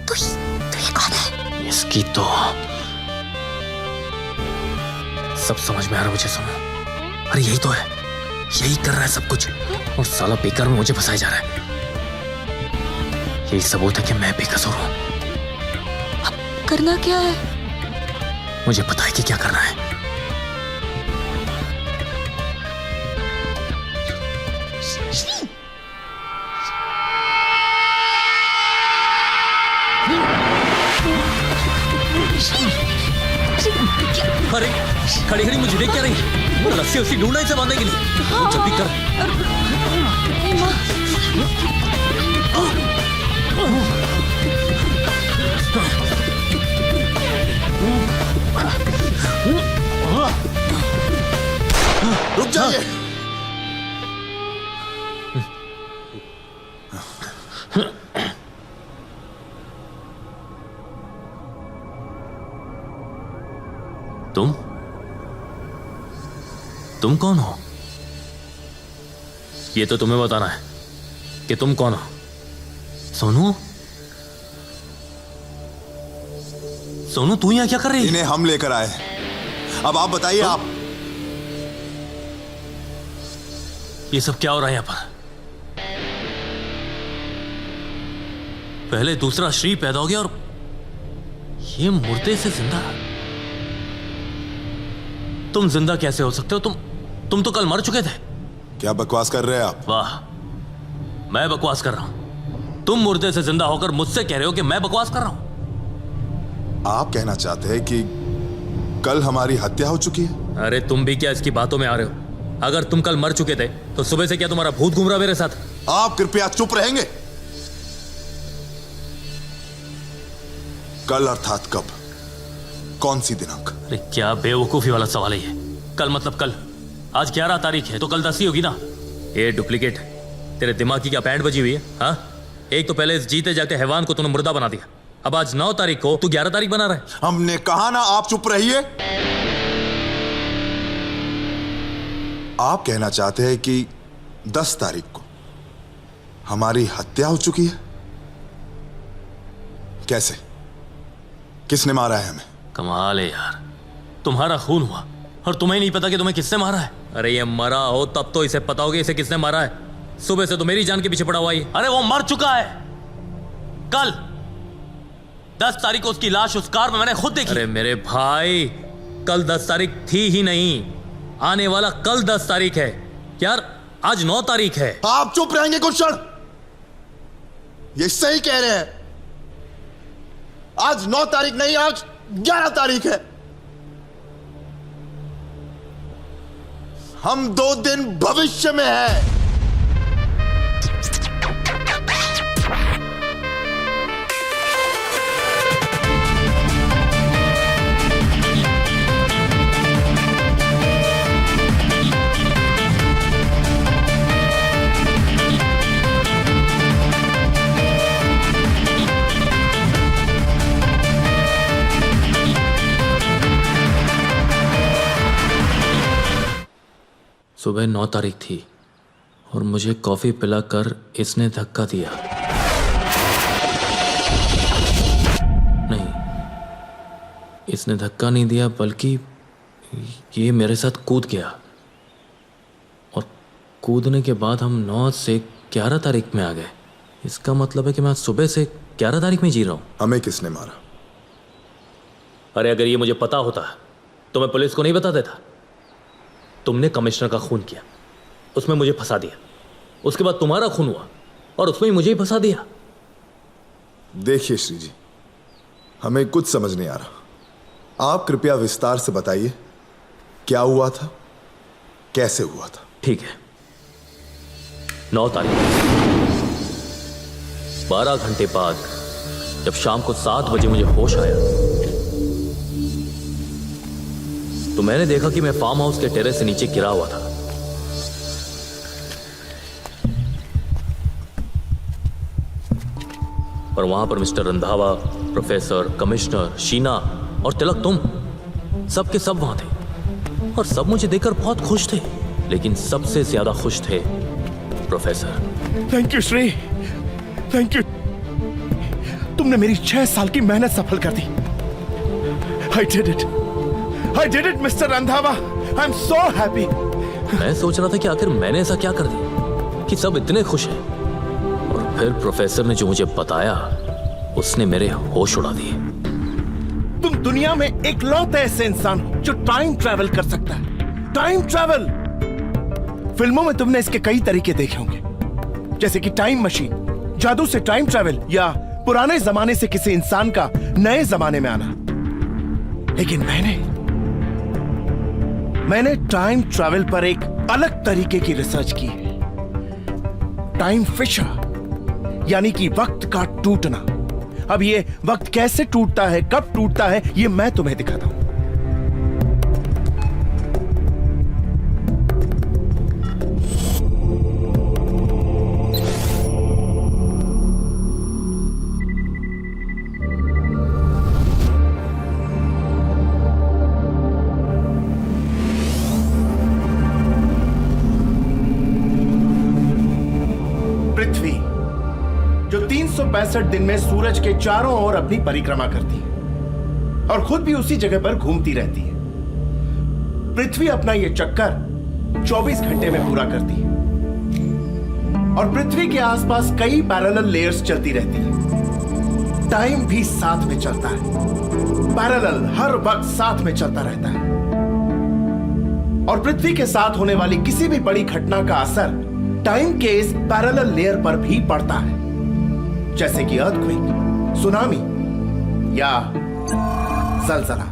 तो ये कौन है? इसकी तो सब समझ में आ रहा मुझे। सुनो, अरे यही तो है, यही कर रहा है सब कुछ, और साला बेकार में मुझे फंसाया जा रहा है। यही सबूत है कि मैं बेकसूर हूं। अब करना क्या है? मुझे पता है कि क्या करना है। अरे खड़ी खड़ी मुझे देख क्या रही है? रस्सी उसी ढूंढना इसे बांधने के लिए। जल्दी कर। रुक जाइए। तुम कौन हो? ये तो तुम्हें बताना है कि तुम कौन हो। सोनू, सोनू तू यहाँ क्या कर रही है? इन्हें हम लेकर आए। अब आप बताइए। आप ये सब क्या हो रहा है यहाँ पर? पहले दूसरा श्री पैदा हो गया और ये मुर्दे से जिंदा। तुम जिंदा कैसे हो सकते हो? तुम तो कल मर चुके थे। क्या बकवास कर रहे हैं आप? वाह, मैं बकवास कर रहा हूं। तुम मुर्दे से जिंदा होकर मुझसे कह रहे हो कि मैं बकवास कर रहा हूं। आप कहना चाहते हैं कि कल हमारी हत्या हो चुकी है? अरे तुम भी क्या इसकी बातों में आ रहे हो? अगर तुम कल मर चुके थे तो सुबह से क्या तुम्हारा भूत घूम रहा मेरे साथ? आप कृपया चुप रहेंगे? कल अर्थात कब? कौन सी दिनांक? अरे क्या बेवकूफी वाला सवाल है ये। कल मतलब कल। आज 11 तारीख है तो कल 10 ही होगी ना। ये डुप्लीकेट, तेरे दिमाग की क्या पैंट बजी हुई है? हाँ, एक तो पहले इस जीते जाते हैवान को तूने मुर्दा बना दिया, अब आज 9 तारीख को तू 11 तारीख बना रहा है। हमने कहा ना आप चुप रहिए। आप कहना चाहते हैं कि 10 तारीख को हमारी हत्या हो चुकी है? कैसे? किसने मारा है हमें? कमाल है यार, तुम्हारा खून हुआ और तुम्हें नहीं पता कि तुम्हें किसने मारा है? अरे ये मरा हो तब तो इसे पता होगा इसे किसने मारा है। सुबह से तो मेरी जान के पीछे पड़ा हुआ है। अरे वो मर चुका है। कल 10 तारीख को उसकी लाश उस कार में मैंने खुद देखी। अरे मेरे भाई, कल 10 तारीख थी ही नहीं, आने वाला कल 10 तारीख है यार। आज 9 तारीख है। आप चुप रहेंगे कुछ क्षण? ये सही कह रहे हैं। आज 9 तारीख नहीं, आज 11 तारीख है। हम 2 दिन भविष्य में हैं। सुबह 9 तारीख थी और मुझे कॉफी पिलाकर इसने धक्का दिया। इसने धक्का नहीं दिया बल्कि ये मेरे साथ कूद गया, और कूदने के बाद हम 9 से 11 तारीख में आ गए। इसका मतलब है कि मैं सुबह से 11 तारीख में जी रहा हूँ। हमें किसने मारा? अरे अगर ये मुझे पता होता तो मैं पुलिस को नहीं बता देता। तुमने कमिश्नर का खून किया, उसमें मुझे फंसा दिया, उसके बाद तुम्हारा खून हुआ और उसमें ही मुझे ही फंसा दिया। देखिए श्री जी, हमें कुछ समझ नहीं आ रहा। आप कृपया विस्तार से बताइए क्या हुआ था, कैसे हुआ था। ठीक है, 9 तारीख 12 घंटे बाद जब शाम को 7 बजे मुझे होश आया तो मैंने देखा कि मैं फार्म हाउस के टेरेस से नीचे गिरा हुआ था। और वहां पर mister Randhawa, professor, commissioner, Sheena और तिलक, तुम सब के सब वहां थे और सब मुझे देखकर बहुत खुश थे, लेकिन सबसे ज्यादा खुश थे professor. Thank you Shri, thank you. तुमने मेरी 6 साल की मेहनत सफल कर दी। I did it. I did it, Mr. Randhawa. I'm so happy. मैं सोच रहा था कि आखिर मैंने ऐसा क्या कर दिया कि सब इतने खुश हैं, और फिर प्रोफेसर ने जो मुझे बताया उसने मेरे होश उड़ा दिए। तुम दुनिया में इकलौते ऐसे इंसान हो जो टाइम ट्रैवल कर सकता है। Time travel! फिल्मों में तुमने इसके कई तरीके देखे होंगे, जैसे कि टाइम मशीन, जादू से टाइम ट्रैवल, या पुराने जमाने से किसी इंसान का नए जमाने में आना। लेकिन मैंने टाइम ट्रैवल पर एक अलग तरीके की रिसर्च की है। टाइम फिशर, यानी कि वक्त का टूटना। अब ये वक्त कैसे टूटता है, कब टूटता है, ये मैं तुम्हें दिखाता हूं। पृथ्वी जो 365 दिन में सूरज के चारों ओर अपनी परिक्रमा करती है और खुद भी उसी जगह पर घूमती रहती है। पृथ्वी अपना यह चक्कर 24 घंटे में पूरा करती है और पृथ्वी के आसपास कई पैरेलल लेयर्स चलती रहती है। टाइम भी साथ में चलता है, पैरेलल, हर वक्त साथ में चलता रहता है। और पृथ्वी के साथ होने वाली किसी भी बड़ी घटना का असर टाइम के इस पैरेलल लेयर पर भी पड़ता है, जैसे कि अर्थक्वेक, सुनामी या ज़लज़ला।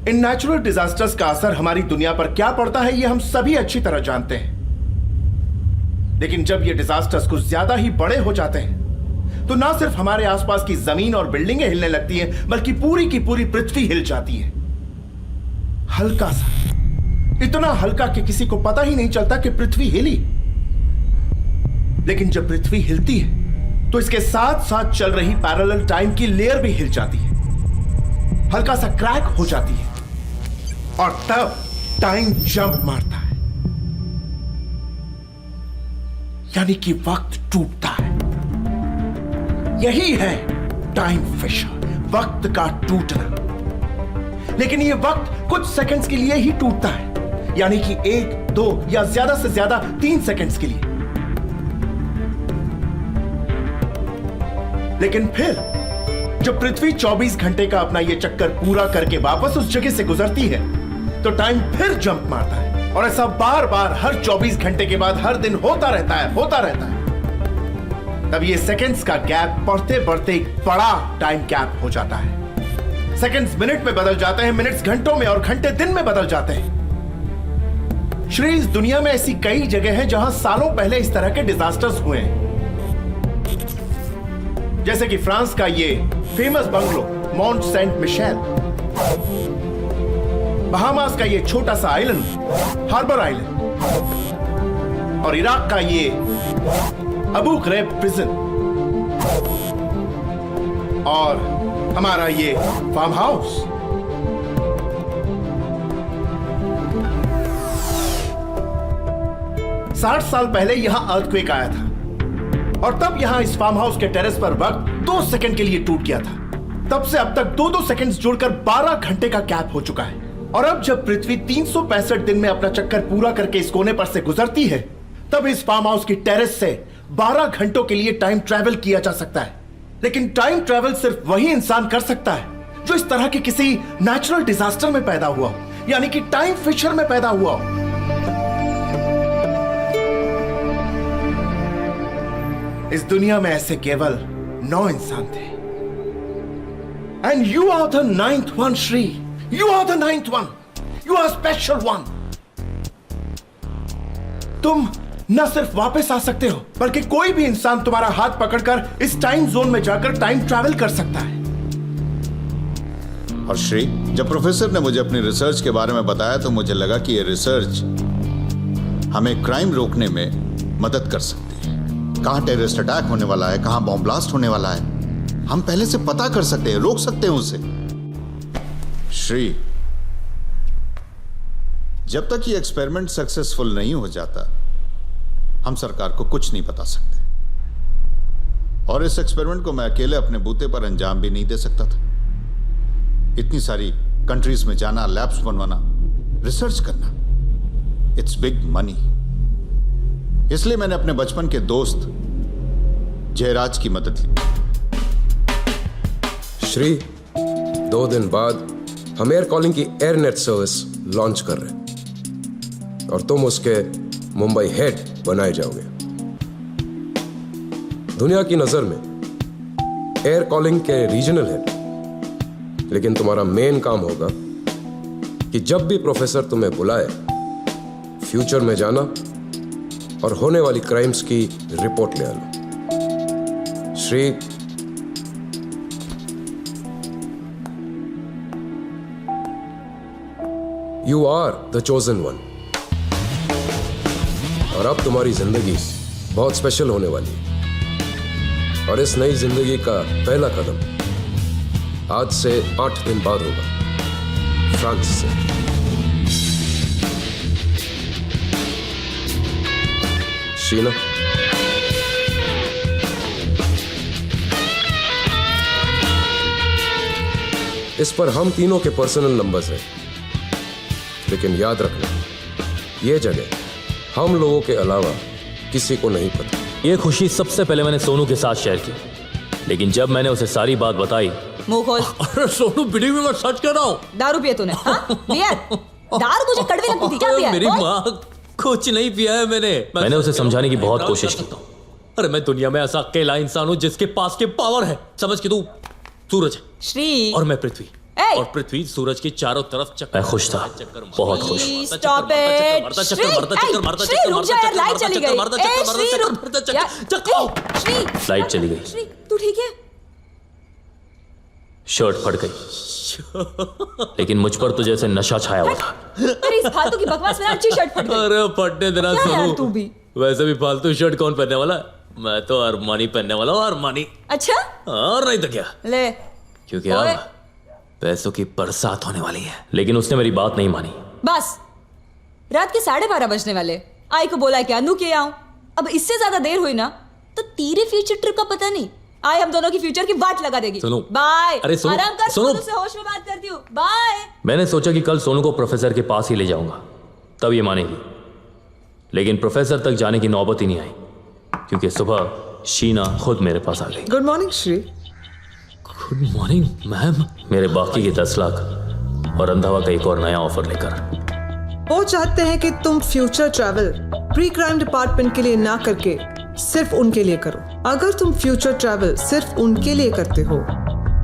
इन नेचुरल डिजास्टर्स का असर हमारी दुनिया पर क्या पड़ता है ये हम सभी अच्छी तरह जानते हैं। लेकिन जब ये डिजास्टर्स कुछ ज्यादा ही बड़े हो जाते हैं तो ना सिर्फ हमारे आसपास की जमीन और बिल्डिंगें हिलने लगती हैं, बल्कि पूरी की पूरी पृथ्वी हिल जाती है। हल्का सा, इतना हल्का कि किसी को पता ही नहीं चलता कि पृथ्वी हिली। लेकिन जब पृथ्वी हिलती है तो इसके साथ साथ चल रही पैरेलल टाइम की लेयर भी हिल जाती है, हल्का सा क्रैक हो जाती है, और तब टाइम जंप मारता है, यानी कि वक्त टूटता है। यही है टाइम फिशर, वक्त का टूटना। लेकिन यह वक्त कुछ सेकंड्स के लिए ही टूटता है, यानी कि 1, 2 या ज्यादा से ज्यादा 3 सेकंड्स के लिए। लेकिन फिर जब पृथ्वी 24 घंटे का अपना यह चक्कर पूरा करके वापस उस जगह से गुजरती है तो टाइम फिर जंप मारता है, और ऐसा बार बार हर 24 घंटे के बाद हर दिन होता रहता है। तब ये सेकंड्स का गैप बढ़ते बढ़ते एक बड़ा टाइम गैप हो जाता है। सेकंड्स मिनट में बदल जाते हैं, मिनट्स घंटों में, और घंटे दिन में बदल जाते हैं। श्री, इस दुनिया में ऐसी कई जगह हैं जहां सालों पहले इस तरह के डिजास्टर्स हुए हैं, जैसे कि फ्रांस का ये famous bungalow Mont Saint Michel, Bahamas का ये छोटा सा आइलैंड हार्बर आइलैंड, और इराक का ये अबू ghraib प्रिजन, और हमारा ये फार्म हाउस। साठ साल पहले यहां अर्थक्वेक आया था, और तब यहां इस फार्म हाउस के टेरेस पर वक्त 2 सेकंड के लिए टूट गया था। तब से अब तक 2-2 सेकंड्स जोड़कर 12 घंटे का गैप हो चुका है। और अब जब पृथ्वी 365 दिन में अपना चक्कर पूरा करके इस कोने पर से गुजरती है, तब इस फार्म हाउस की टेरेस से 12 घंटों के लिए टाइम ट्रैवल किया जा सकता है। लेकिन टाइम ट्रैवल सिर्फ वही इंसान कर सकता है जो इस तरह के किसी नेचुरल डिजास्टर में पैदा हुआ हो, यानी कि टाइम फिशर में पैदा हुआ हो। इस दुनिया में ऐसे केवल 9 इंसान थे। And you are the 9th one, Shri. You are the 9th one. You are special one. तुम न सिर्फ वापस आ सकते हो, बल्कि कोई भी इंसान तुम्हारा हाथ पकड़कर इस टाइम जोन में जाकर टाइम ट्रैवल कर सकता है। और श्री, जब प्रोफेसर ने मुझे अपनी रिसर्च के बारे में बताया तो मुझे लगा कि ये रिसर्च हमें क्राइम रोकने में मदद कर सकती है। कहां टेररिस्ट अटैक होने वाला है, कहां बॉम्ब ब्लास्ट होने वाला है, हम पहले से पता कर सकते हैं, रोक सकते हैं उसे। श्री, जब तक ये एक्सपेरिमेंट सक्सेसफुल नहीं हो जाता, हम सरकार को कुछ नहीं बता सकते। और इस एक्सपेरिमेंट को मैं अकेले अपने बूते पर अंजाम भी नहीं दे सकता था। इतनी सारी कंट्रीज में जाना, लैब्स बनवाना, रिसर्च करना, इट्स बिग मनी। इसलिए मैंने अपने बचपन के दोस्त जयराज की मदद ली। श्री, 2 दिन बाद हम एयर कॉलिंग की एयरनेट सर्विस लॉन्च कर रहे हैं और तुम उसके मुंबई हेड बनाए जाओगे। दुनिया की नजर में एयर कॉलिंग के रीजनल हेड, लेकिन तुम्हारा मेन काम होगा कि जब भी प्रोफेसर तुम्हें बुलाए, फ्यूचर में जाना और होने वाली क्राइम्स की रिपोर्ट ले आना। Shri, you are the chosen one. और अब तुम्हारी जिंदगी बहुत स्पेशल होने वाली है। और इस नई जिंदगी का पहला कदम आज से 8 दिन बाद होगा, फ्रांस से। शीना, इस पर हम तीनों के पर्सनल नंबर्स हैं, लेकिन याद रखना, यह जगह हम लोगों के अलावा किसी को नहीं पता। ये खुशी सबसे पहले मैंने सोनू के साथ शेयर की, लेकिन जब मैंने उसे सारी बात बताई। मुंह खोल। अरे सोनू, बिड़ी में मैं सच कह रहा हूँ। दारू पिया तूने? बियर? दारू तुझे कड़वी लगती थी, क्या पिया? मेरी माँ, कुछ नहीं पिया है मैंने उसे समझाने की बहुत कोशिश की। अरे मैं दुनिया में ऐसा अकेला इंसान हूँ जिसके पास के पावर है। समझ के तू सूरज श्री और मैं पृथ्वी, और पृथ्वी सूरज के चारों तरफ चक्कर। मैं खुश था, बहुत खुश। स्टॉप इट श्री, रुक जा यार, लाइट चली गई। श्री रुक, लाइट चली गई। श्री तू ठीक है? शर्ट फट गई, लेकिन मुझ पर तो जैसे नशा छाया हुआ था। तेरी इस फालतू की बकवास में अच्छी शर्ट फट गई। अरे फटने देना सोनू, तू भी। वैसे भी फालतू शर्ट कौन पहनने वाला है? मैं तो अरमानी पहनने वाला हूँ, अरमानी। अच्छा, और नहीं तो क्या, ले, क्योंकि अब पैसों की बरसात होने वाली है। लेकिन उसने मेरी बात नहीं मानी। बस रात के 12:30 बजने वाले। आई को बोला कि अनु के आऊं। अब इससे ज्यादा देर हुई ना तो तेरे फ्यूचर ट्रिप का पता नहीं। आई हम दोनों की फ्यूचर की बात लगा देगी। सुनो, बाय। अरे सुनो, आराम कर, सुनो। से होश में बात करती हूँ। बाय। मैंने सोचा कि कल सोनू को प्रोफेसर के पास ही ले जाऊंगा, तब ये मानेगी। लेकिन प्रोफेसर तक जाने की नौबत ही नहीं आई, क्योंकि सुबह शीना खुद मेरे पास आ गई। Good morning Shri. Good morning ma'am. मेरे बाकी के 10 लाख और रंधावा का एक और नया ऑफर लेकर। वो चाहते हैं कि तुम future travel pre crime department के लिए ना करके सिर्फ उनके लिए करो। अगर तुम फ्यूचर ट्रैवल सिर्फ उनके लिए करते हो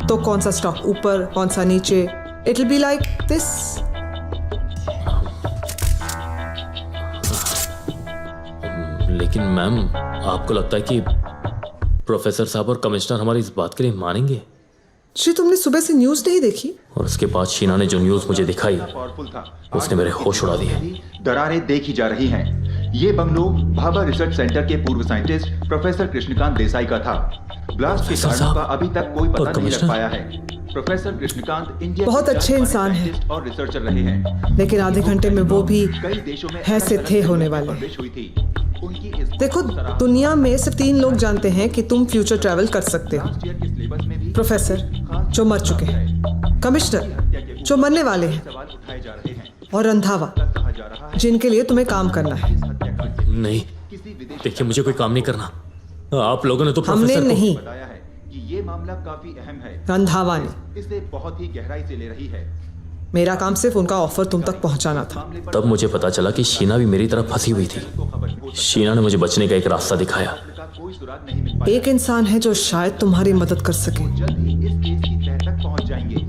तो कौन सा स्टॉक ऊपर, कौन सा नीचे, it will be like this. लेकिन मैम, आपको लगता है कि प्रोफेसर साहब और कमिश्नर हमारी इस बात के लिए मानेंगे? जी, तुमने सुबह से न्यूज नहीं देखी? और उसके बाद शीना ने जो न्यूज मुझे दिखाई, उसने मेरे होश उड़ा दिए। दरारें देखी जा रही हैं। ये बंगलो भाभा रिसर्च सेंटर के पूर्व साइंटिस्ट प्रोफेसर कृष्णकांत देसाई का था। ब्लास्ट के कारणों का अभी तक कोई पता नहीं लग पाया है। प्रोफेसर कृष्णकांत इंडिया बहुत अच्छे इंसान हैं और रिसर्चर रहे हैं, लेकिन आधे घंटे में वो भी कई देशों में है से थे होने वाले। हुई थी। देखो, दुनिया में सिर्फ 3 लोग जानते हैं कि तुम फ्यूचर ट्रैवल कर सकते हो। प्रोफेसर जो मर चुके हैं, कमिश्नर जो मरने वाले हैं, और रंधावा जिनके लिए तुम्हें काम करना है। नहीं, देखिए मुझे कोई काम नहीं करना। आप लोगों ने तो हमने प्रोफेसर को नहीं, बताया है कि ये मामला काफी अहम है। रंधावा ने इसे बहुत ही गहराई से ले रही है। मेरा काम सिर्फ उनका ऑफर तुम तक पहुंचाना था। तब मुझे पता चला कि शीना भी मेरी तरफ फंसी हुई थी। शीना ने मुझे बचने का एक रास्ता दिखाया। एक इंसान है जो शायद तुम्हारी मदद कर सके,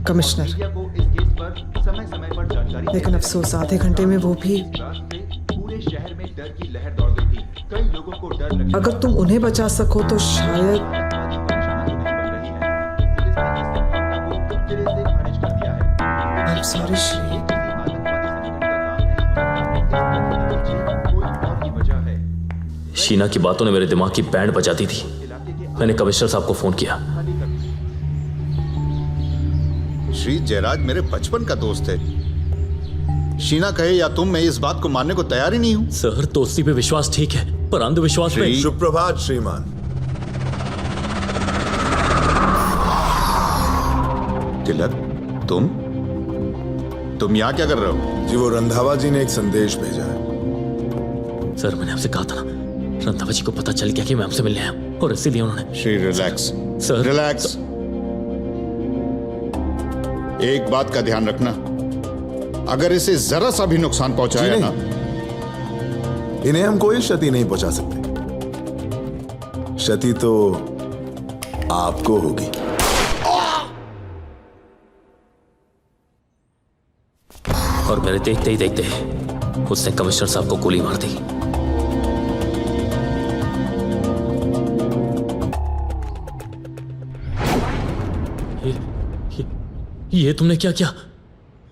कमिश्नर। लेकिन अफसोस आधे घंटे में वो भी। पूरे शहर में डर की लहर दौड़ गई थी। कई लोगों को डर लगा। अगर तुम उन्हें बचा सको तो शायद। I'm sorry, Shri. शीना की बातों ने मेरे दिमाग की बैंड बजा दी थी। मैंने कमिश्नर साहब को फोन किया। श्री जयराज मेरे बचपन का दोस्त है। शीना कहे या तुम, मैं इस बात को मानने को तैयार ही नहीं हूं। सर, दोस्ती पे विश्वास ठीक है, पर अंधविश्वास पे। सुप्रभात श्रीमान। तिलक, तुम यहाँ क्या कर रहे हो? जी वो रंधावा जी ने एक संदेश भेजा है। सर, मैंने आपसे कहा था ना, रंधावा जी को पता चल गया कि मैं आपसे मिलने आया हूं, और इसीलिए उन्होंने। Shri relax sir, relax. एक बात का ध्यान रखना, अगर इसे जरा सा भी नुकसान पहुंचाया ना, इन्हें हम कोई क्षति नहीं पहुंचा सकते। क्षति तो आपको होगी। और मेरे देखते ही देखते उसने कमिश्नर साहब को गोली मार दी। ये तुमने क्या किया?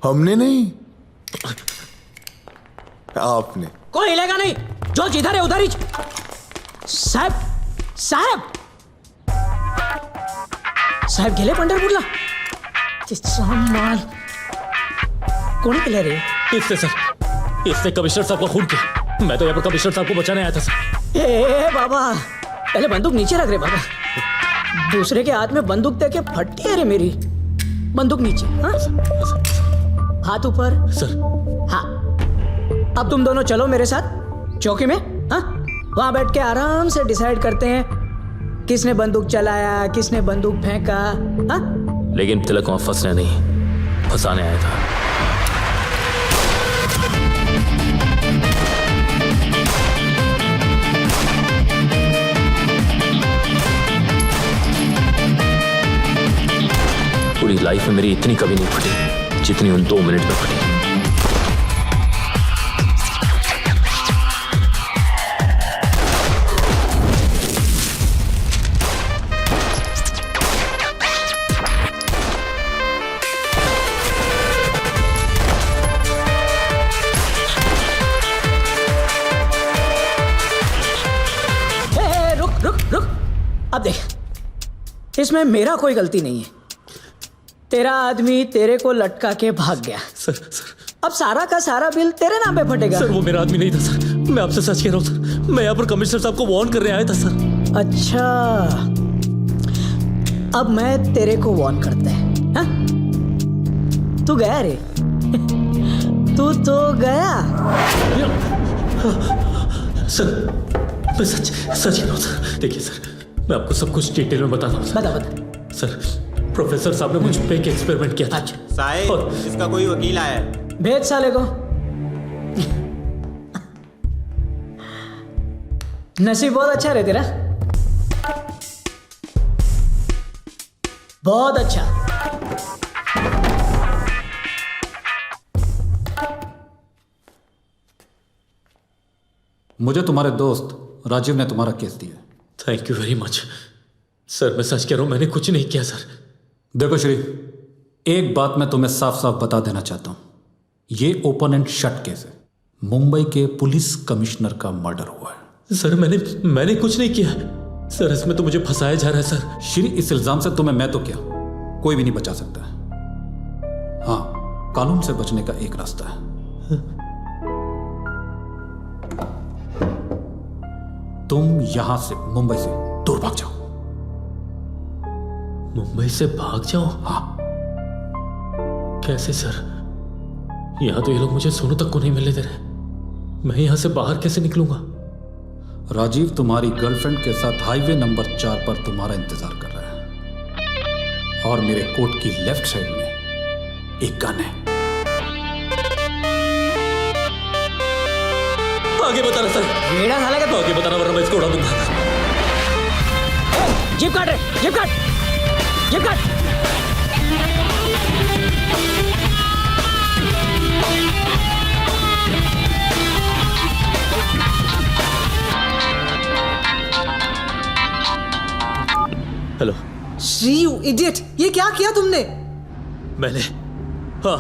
हमने नहीं, आपने। कोई हिलेगा नहीं, जो जिधर है उधर ही। साहब, साहब, साहब गेले पंढरपूरला? माल कोणी केलं रे? इससे सर, इसने कमिश्नर साहब को खून किया। मैं तो यहाँ पर कमिश्नर साहब को बचाने आया था सर। ए बाबा, पहले बंदूक नीचे रख रे बाबा। दूसरे के हाथ में बंदूक दे के फटती है रे मेरी। बंदूक नीचे, हाँ? हाथ ऊपर सर। हाँ, अब तुम दोनों चलो मेरे साथ चौकी में। हाँ, वहां बैठ के आराम से डिसाइड करते हैं किसने बंदूक चलाया, किसने बंदूक फेंका। हाँ? लेकिन तिलक वहां फंसने नहीं, फंसाने आया था। पूरी लाइफ में मेरी इतनी कभी नहीं फटी जितनी उन 2 मिनट में फटी। रुक। अब देख, इसमें मेरा कोई गलती नहीं है। तेरा आदमी तेरे को लटका के भाग गया। सर, अब सारा का सारा बिल तेरे नाम पे फटेगा। सर, वो मेरा आदमी नहीं था सर। मैं आपसे सच कह रहा हूँ सर। मैं यहाँ पर कमिश्नर साहब को वार्न करने आया था सर। अच्छा, अब मैं तेरे को वार्न करता है। हाँ? तू गया रे। तू तो गया। सर, मैं सच कह रहा हूँ सर। देखिए सर, मैं आपको सब कुछ डिटेल में बताता हूँ। बता। सर, प्रोफेसर साहब ने मुझ पे एक एक्सपेरिमेंट किया था। साहिब, इसका कोई वकील आया है। भेज साले को। नसीब बहुत अच्छा रे तेरा, बहुत अच्छा। मुझे तुम्हारे दोस्त राजीव ने तुम्हारा केस दिया। Thank you very much sir. मैं सच कह रहा हूं, मैंने कुछ नहीं किया सर। देखो श्री, एक बात मैं तुम्हें साफ साफ बता देना चाहता हूं, ये ओपन एंड शट केस है। मुंबई के पुलिस कमिश्नर का मर्डर हुआ है। सर, मैंने कुछ नहीं किया सर। इसमें तो मुझे फंसाया जा रहा है सर। श्री, इस इल्जाम से तुम्हें मैं तो क्या, कोई भी नहीं बचा सकता। हाँ, कानून से बचने का एक रास्ता है। तुम यहां से, मुंबई से दूर भाग जाओ। मुंबई से भाग जाओ? हाँ। कैसे सर? यहां तो ये लोग मुझे सोनू तक को नहीं मिलने दे रहे। मैं यहां से बाहर कैसे निकलूंगा? राजीव तुम्हारी गर्लफ्रेंड के साथ हाईवे नंबर 4 पर तुम्हारा इंतजार कर रहा है, और मेरे कोट की लेफ्ट साइड में एक गन है। आगे बता रहा सर। रेड़ा साला का आगे बताना वरना मैं इसको उड़ा दूंगा। जीप काट रहे, जीप काट, जीप काट। हेलो श्री, यू इडियट, ये क्या किया तुमने? मैंने, हाँ,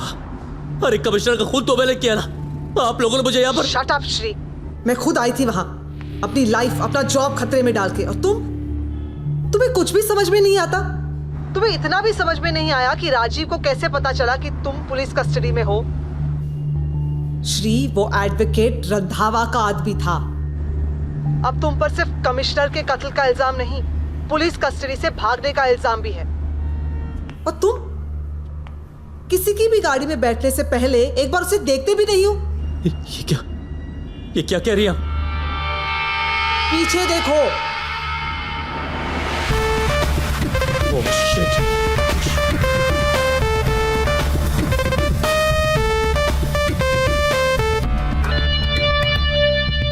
अरे कमिश्नर का खून तो मैंने किया ना। आप लोगों ने मुझे यहाँ पर। शट अप श्री, मैं खुद आई थी वहां, अपनी लाइफ, अपना जॉब खतरे में डाल के, और तुम्हें कुछ भी समझ में नहीं आता? तुम्हें इतना भी समझ में नहीं आया कि राजीव को कैसे पता चला कि तुम पुलिस कस्टडी में हो? श्री, वो एडवोकेट रंधावा का आदमी था। अब तुम पर सिर्फ कमिश्नर के कत्ल का इल्जाम नहीं, पुलिस कस्टडी से भागने का इल्जाम भी है। और तुम किसी की भी गाड़ी में बैठने से पहले एक बार उसे देखते भी नहीं हो। ये क्या कह रही है? पीछे देखो। Oh, shit.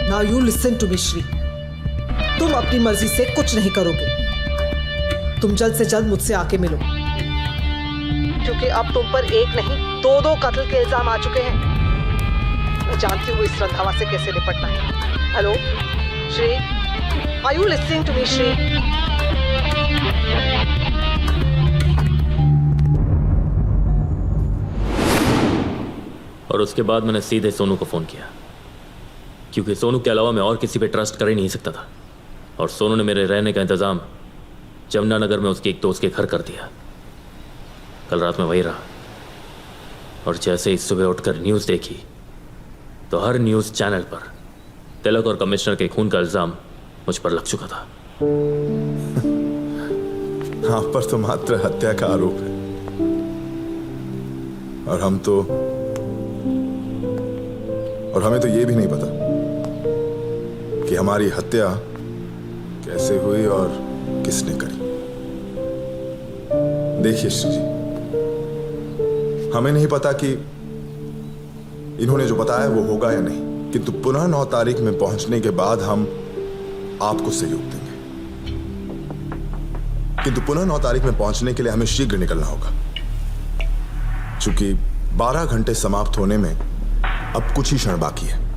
Now you listen to me, Shri. तुम अपनी मर्जी से कुछ नहीं करोगे। तुम जल्द से जल्द मुझसे आके मिलो, क्योंकि अब तुम पर एक नहीं 2-2 कत्ल के इल्जाम आ चुके हैं। मैं जानती हूँ इस रंधावा से कैसे निपटना है। Hello Shri, are you listening to me Shri? और उसके बाद मैंने सीधे सोनू को फोन किया, क्योंकि सोनू के अलावा मैं और किसी पे ट्रस्ट कर ही नहीं सकता था। और सोनू ने मेरे रहने का इंतजाम जमुनानगर में उसके एक दोस्त के घर कर दिया। कल रात में वही रहा, और जैसे ही सुबह उठकर न्यूज़ देखी तो हर न्यूज़ चैनल पर तिलक और कमिश्नर के खून का इल्जाम मुझ पर लग चुका था। आप पर तो मात्र हत्या का आरोप है, और हमें तो ये भी नहीं पता कि हमारी हत्या कैसे हुई और किसने करी। देखिए श्री जी, हमें नहीं पता कि इन्होंने जो बताया वो होगा या नहीं, किंतु पुनः 9 तारीख में पहुंचने के बाद हम आपको सहयोग देंगे। किंतु पुनः 9 तारीख में पहुंचने के लिए हमें शीघ्र निकलना होगा, क्योंकि 12 घंटे समाप्त होने में अब कुछ ही क्षण बाकी है।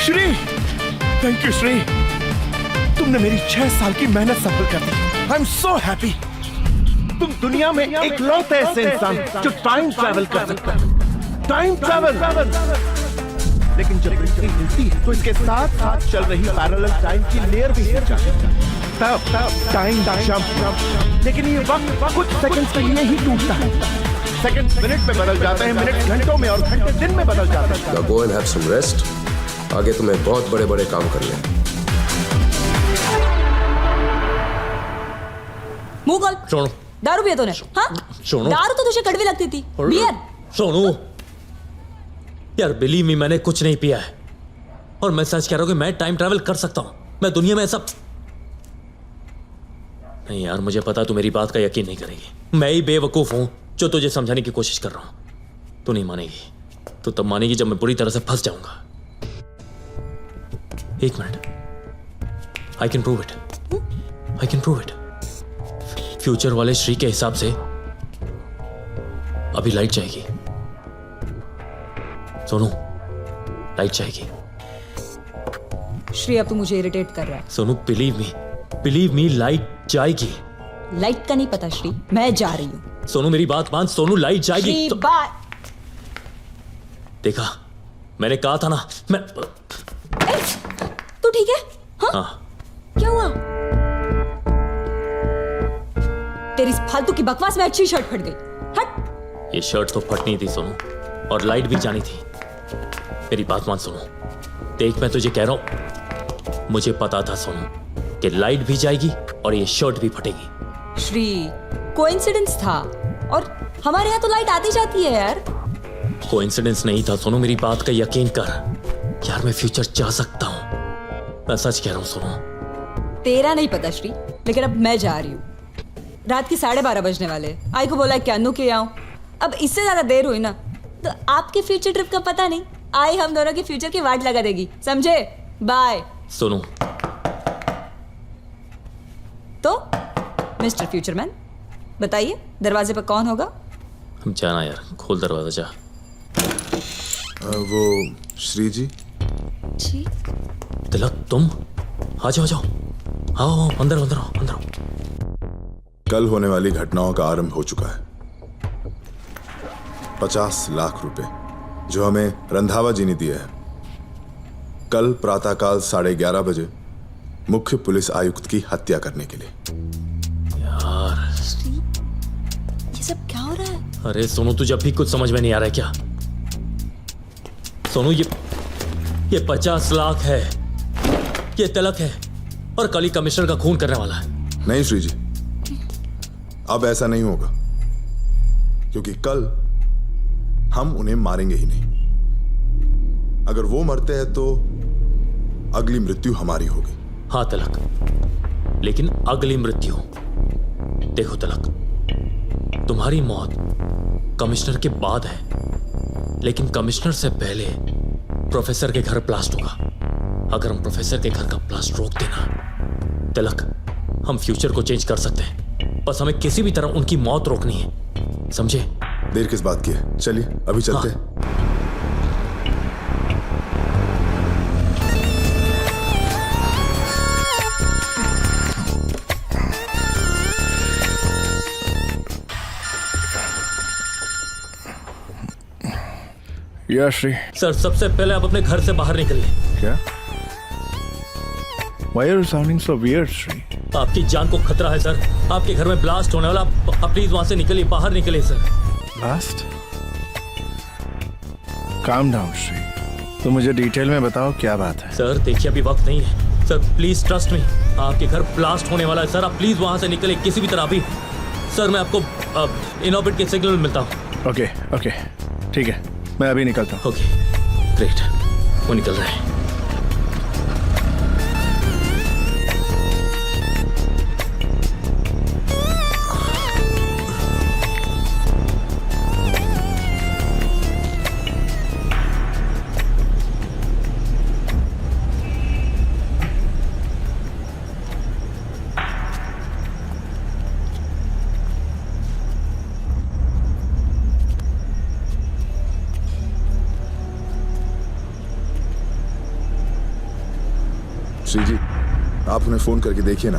श्री, थैंक यू श्री, तुमने मेरी 6 साल की मेहनत सफल कर दी। I am so happy. तुम दुनिया में इकलौते ऐसे इंसान जो टाइम ट्रैवल कर सकता है। टाइम ट्रैवल, लेकिन जब बिजली हिलती है तो इसके साथ साथ चल रही पैरेलल टाइम की लेयर भी हिल जाती है। तब टाइम जंप, लेकिन ये वक्त कुछ सेकंड्स के लिए ही टूटता है। सेकंड मिनट में बदल जाते हैं, मिनट घंटों में, और घंटे दिन में बदल जाते हैं। Now go and have some rest. आगे तुम्हें बहुत बड़े बड़े काम करने हैं। मुंह खोल। सोनू, दारू पिया तूने? हाँ? सोनू, दारू तो तुझे कड़वी लगती थी। बियर। सोनू, यार बिलीव मी, मैंने कुछ नहीं पिया है, और मैं सच कह रहा हूँ कि मैं टाइम ट्रैवल कर सकता हूँ। मैं दुनिया में ऐसा नहीं यार, मुझे पता तू मेरी बात का यकीन नहीं करेगी। मैं ही बेवकूफ हूं जो तुझे समझाने की कोशिश कर रहा हूं। तू नहीं मानेगी, तू तब मानेगी जब मैं पूरी तरह से फंस जाऊंगा। एक minute, I can prove it, I can prove it. Future वाले श्री के हिसाब से अभी लाइट जाएगी। सोनू, लाइट जाएगी। श्री अब तू मुझे इरिटेट कर रहा है। सोनू बिलीव मी, लाइट जाएगी। लाइट का नहीं पता श्री, मैं जा रही हूँ। सोनू मेरी बात मान, सोनू लाइट जाएगी। श्री बात देखा, मैंने कहा था ना। मैं तू ठीक है? हाँ। क्या हुआ? तेरी इस फालतू की बकवास में अच्छी शर्ट फट गई। हट। ये शर्ट तो फटनी थी सोनू, और लाइट भी जानी थी। मेरी बात मान सोनू, देख मैं तुझे कह रहा हूं, मुझे पता था सोनू कि लाइट भी जाएगी और ये शर्ट भी फटेगी। श्री, कोइंसिडेंस था, और हमारे यहाँ तो लाइट आती जाती है यार। कोइंसिडेंस नहीं था सोनू, मेरी बात का यकीन कर यार, मैं फ्यूचर जा सकता हूं, मैं सच कह रहा हूं सोनू। तेरा नहीं पता श्री, लेकिन अब मैं जा रही हूँ। रात के 12:30 बजने वाले। आई को बोला कि अनु के आऊं, अब इससे ज्यादा देर हुई ना तो आपके फ्यूचर ट्रिप का पता नहीं। आई हम दोनों के फ्यूचर की वाट लगा देगी, समझे? बाय। सोनू तो मिस्टर फ्यूचरमैन, बताइए दरवाजे पर कौन होगा? हम जाना यार, खोल दरवाजा जा। वो श्री जी। जी तिलक, तुम आ जाओ, आओ अंदर अंदर अंदर। कल होने वाली घटनाओं का आरंभ हो चुका है। 50 लाख रुपए जो हमें रंधावा जी ने दिए हैं, कल प्रातःकाल 11:30 बजे मुख्य पुलिस आयुक्त की हत्या करने के लिए। यार ये सब क्या हो रहा है? अरे सोनू, तुझे अभी कुछ समझ में नहीं आ रहा है क्या? सोनू, ये 50 लाख है, ये तिलक है, और कल ही कमिश्नर का खून करने वाला है। नहीं श्री जी, अब ऐसा नहीं होगा, क्योंकि कल हम उन्हें मारेंगे ही नहीं। अगर वो मरते हैं तो अगली मृत्यु हमारी होगी। हाँ तिलक, लेकिन अगली मृत्यु, देखो तिलक, तुम्हारी मौत कमिश्नर के बाद है, लेकिन कमिश्नर से पहले प्रोफेसर के घर ब्लास्ट होगा। अगर हम प्रोफेसर के घर का ब्लास्ट रोक देना तिलक, हम फ्यूचर को चेंज कर सकते हैं। बस हमें किसी भी तरह उनकी मौत रोकनी है, समझे? देर किस बात की है, चलिए अभी चलते हैं। श्री सर, सबसे पहले आप अपने घर से बाहर निकलिए। क्या? Why are you sounding so weird, Shri? आपकी जान को खतरा है सर, आपके घर में ब्लास्ट होने वाला। आप प्लीज वहां से निकलिए, बाहर निकलिए sir. Blast? Calm down, Shri. तो मुझे डिटेल में बताओ क्या बात है। सर देखिए, अभी वक्त नहीं है सर, प्लीज ट्रस्ट मी, आपके घर ब्लास्ट होने वाला है सर। आप प्लीज वहां से निकलिए किसी भी तरह अभी। सर मैं आपको इन ऑर्बिट के सिग्नल मिलता हूँ। ओके, ठीक है, मैं अभी निकलता हूँ। ओके ग्रेट, वो निकल रहे हैं। श्री जी, आप उन्हें फोन करके देखिए ना,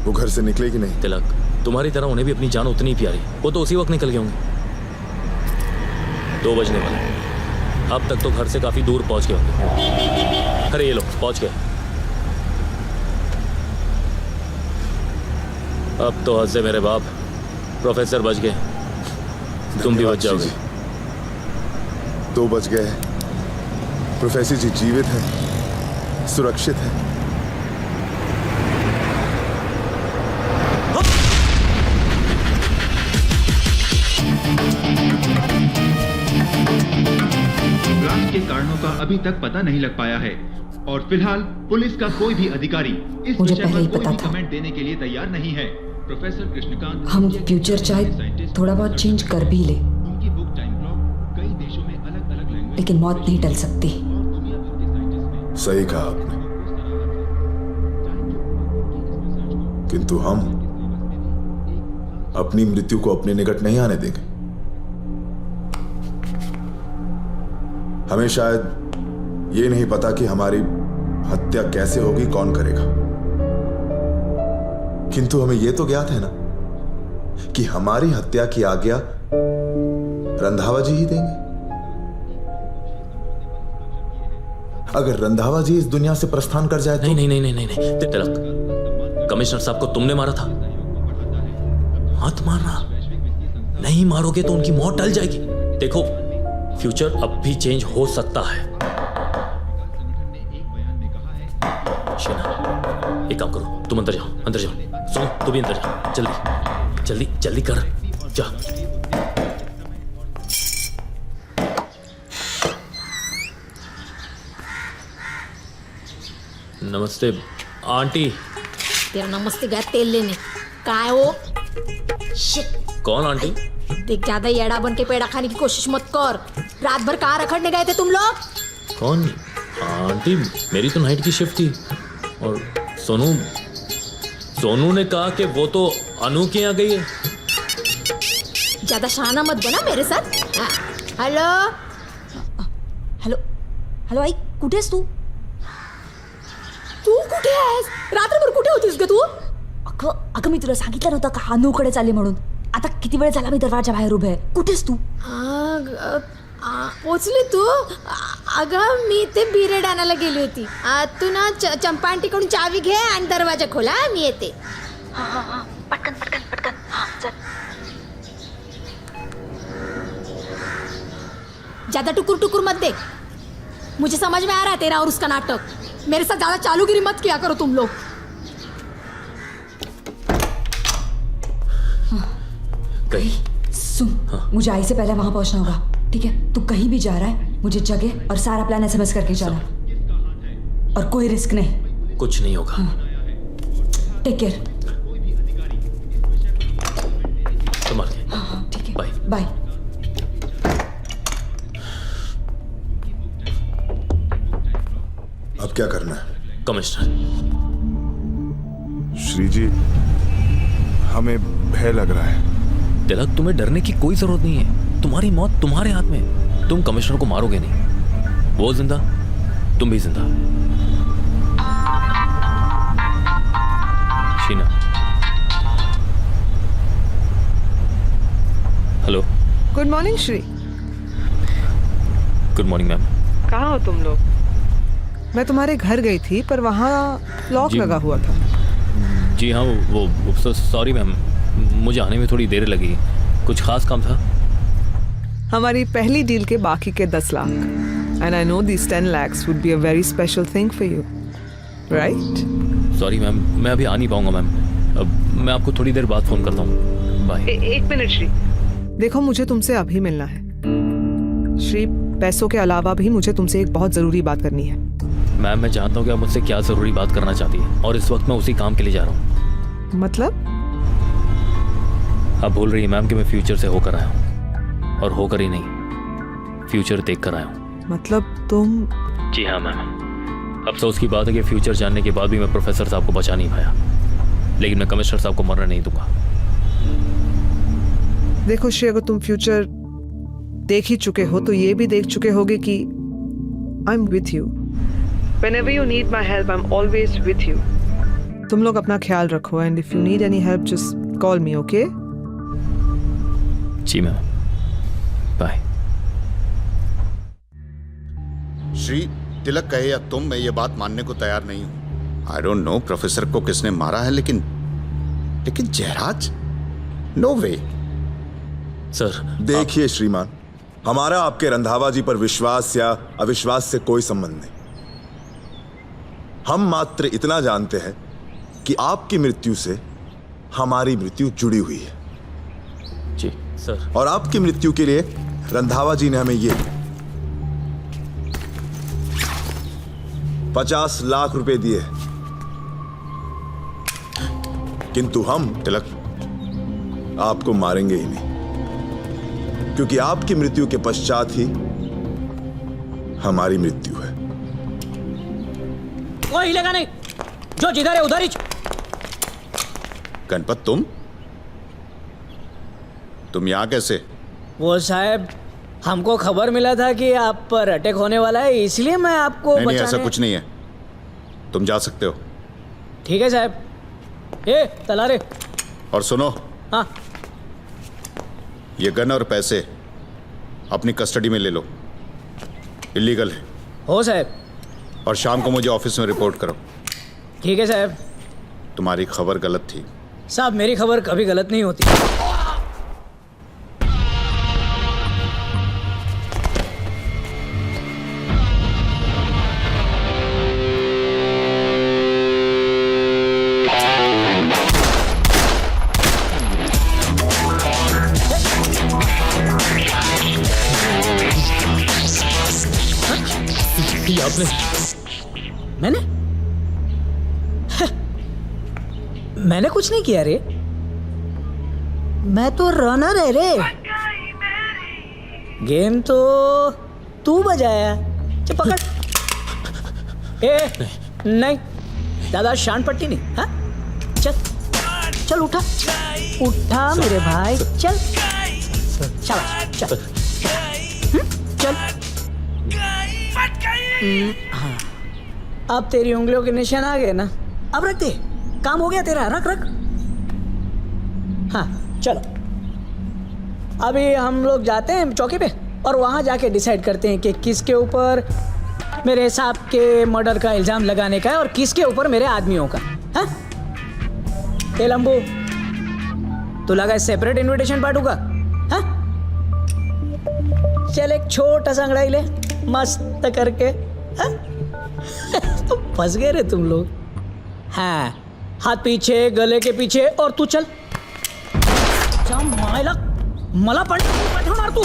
वो घर से निकले कि नहीं। तिलक, तुम्हारी तरह उन्हें भी अपनी जान उतनी ही प्यारी, वो तो उसी वक्त निकल गए होंगे। 2 बजने वाले, अब तक तो घर से काफी दूर पहुंच गए होंगे। अरे ये लो, पहुंच गए। अब तो हद से मेरे बाप, प्रोफेसर बच गए, तुम भी बच जाओगे। 2 बज गए, प्रोफेसर जी जीवित हैं, सुरक्षित है। ब्लास्ट के कारणों का अभी तक पता नहीं लग पाया है, और फिलहाल पुलिस का कोई भी अधिकारी इस विषय पर कोई भी कमेंट देने के लिए तैयार नहीं है। प्रोफेसर कृष्णकांत हम फ्यूचर चाहे थोड़ा बहुत चेंज कर भी ले, उनकी बुक टाइम क्लॉक कई देशों में अलग-अलग लैंग्वेज लेकिन मौत नहीं टल सकती। सही कहा आपने, किंतु हम अपनी मृत्यु को अपने निकट नहीं आने देंगे। हमें शायद ये नहीं पता कि हमारी हत्या कैसे होगी, कौन करेगा, किंतु हमें यह तो ज्ञात है ना कि हमारी हत्या की आज्ञा रंधावा जी ही देंगे। अगर रंधावा जी इस दुनिया से प्रस्थान कर जाए तो नहीं नहीं नहीं नहीं नहीं तिलक, कमिश्नर साहब को तुमने मारा था, मत मारना। नहीं मारोगे तो उनकी मौत टल जाएगी। देखो फ्यूचर अब भी चेंज हो सकता है। शीना एक काम करो, तुम अंदर जाओ, अंदर जाओ। सुनो तू भी अंदर जा, जल्दी जल्दी जल्दी कर, जा। नमस्ते आंटी। तेरा नमस्ते गया तेल लेने काय हो। शिट। कौन आंटी? देख ज्यादा येड़ा बन के पेड़ा खाने की कोशिश मत कर। रात भर कहाँ रखड़ने गए थे तुम लोग? कौन आंटी? मेरी तो नाइट की शिफ्ट थी और सोनू ने कहा कि वो तो अनु के यहाँ गई है। ज्यादा शाना मत बना मेरे साथ। हेलो हॅलो हॅलो आई, कुठेस तू? तू कुठे आहेस? रात्रभर कुठे होतीस ग तू? अगं मी तुला सांगितलं नव्हतं का अनुकडे चालले म्हणून? आता किती वेळ झाला मी दरवाजा बाहेर उभे आहे. कुठेस तू? पोचली तू? अगं मी ते बिरेड आणायला गेली होती. तू ना चंपा आंटीकडून चावी घे आणि दरवाजा खोला, मी येते. पटकन पटकन पटकन. चल. ज्यादा टुकुर टुकुर मत देख, मुझे समझ में आ रहा है तेरा और उसका नाटक. मेरे साथ ज्यादा चालूगिरी मत किया करो तुम लोग. कहीं सुन, मुझे आई से पहले वहां पहुंचना होगा, ठीक है? तू कहीं भी जा रहा है मुझे जगह और सारा प्लान एसएमएस करके जाना, और कोई रिस्क नहीं. कुछ नहीं होगा. Take care. संभाल के. ठीक है, बाय बाय. अब क्या करना है? कमिश्नर. श्री जी, हमें भय लग रहा है. तिलक, तुम्हें डरने की कोई जरूरत नहीं है. तुम्हारी मौत तुम्हारे हाथ में. तुम कमिश्नर को मारोगे नहीं. वो जिंदा, तुम भी जिंदा. Sheena. Hello. Good morning Shri. Good morning ma'am. कहाँ हो तुम लोग? मैं तुम्हारे घर गई थी पर वहाँ लॉक लगा हुआ था. जी हाँ, वो सॉरी मैम, मुझे आने में थोड़ी देर लगी. कुछ खास काम था? हमारी पहली डील के बाकी के 10 lakh. And I know this 10 lakhs would be a very special thing for you, right? Sorry ma'am, मैं अभी आ नहीं पाऊंगा मैम. मैं आपको थोड़ी देर बाद फोन करता हूँ. बाय. एक मिनट श्री. देखो मुझे तुमसे अभी मिलना है श्री. पैसों के अलावा भी मुझे तुमसे एक बहुत जरूरी बात करनी है. मैम मैं जानता हूँ कि आप मुझसे क्या जरूरी बात करना चाहती है, और इस वक्त मैं उसी काम के लिए जा रहा हूँ. मतलब? आप भूल रही हैं मैम कि मैं फ्यूचर से होकर आया हूँ, और होकर ही नहीं, फ्यूचर देख कर आया हूँ. मतलब तुम? जी हाँ मैम. अफसोस की बात है कि फ्यूचर जानने के बाद भी मैं प्रोफेसर साहब को बचा नहीं पाया, लेकिन मैं कमिश्नर साहब को मरने नहीं दूंगा. देखो श्री, अगर तुम फ्यूचर देख ही चुके हो तो ये भी देख चुके होगे कि I am with you. Whenever you need my help, I'm always with you. तुम लोग अपना ख्याल रखो, and if you need any help, just call me, okay? Ji ma'am. Bye. Shri, तिलक कहे या तुम, मैं ये बात मानने को तैयार नहीं हूं. आई डोंट नो प्रोफेसर को किसने मारा है, लेकिन जयराज, नो वे. सर देखिए श्रीमान, हमारा आपके रंधावा जी पर विश्वास या अविश्वास से कोई संबंध नहीं. हम मात्र इतना जानते हैं कि आपकी मृत्यु से हमारी मृत्यु जुड़ी हुई है. जी सर. और आपकी मृत्यु के लिए रंधावा जी ने हमें ये 50 लाख रुपए दिए. किंतु हम तिलक आपको मारेंगे ही नहीं, क्योंकि आपकी मृत्यु के पश्चात ही हमारी मृत्यु है। कोई हिलेगा नहीं, जो जिधर है उधर ही। गणपत तुम यहां कैसे? वो साहब, हमको खबर मिला था कि आप पर अटैक होने वाला है, इसलिए मैं आपको नहीं, ऐसा कुछ नहीं है, तुम जा सकते हो। ठीक है साहब। ए तलारे। और सुनो, हाँ, ये गन और पैसे अपनी कस्टडी में ले लो, इलीगल है। हो साहब। और शाम को मुझे ऑफिस में रिपोर्ट करो। ठीक है साहब। तुम्हारी खबर गलत थी। साहब, मेरी खबर कभी गलत नहीं होती। मैंने मैंने कुछ नहीं किया रे, मैं तो रनर है रे। गेम तो तू बजाया। चल पकड़। ए नहीं, ज्यादा शान पट्टी नहीं। हाँ चल चल, उठा उठा मेरे भाई, चल चल चल चल। हाँ, अब तेरी उंगलियों के निशान आ गए ना, अब रख दे, काम हो गया तेरा, रख रख। हाँ चलो, अभी हम लोग जाते हैं चौकी पे और वहां जाके डिसाइड करते हैं कि किसके ऊपर मेरे साहब के मर्डर का इल्जाम लगाने का है और किसके ऊपर मेरे आदमियों का। हाँ ए लंबू, तू लगा सेपरेट इनविटेशन बांटूगा? हाँ चल, एक छोटा सा अंगड़ाई ले मस्त करके। हाँ? तो फंस गए रे तुम लोग। हाँ, हाथ पीछे, गले के पीछे, और तू चल। मायला मला मार तू।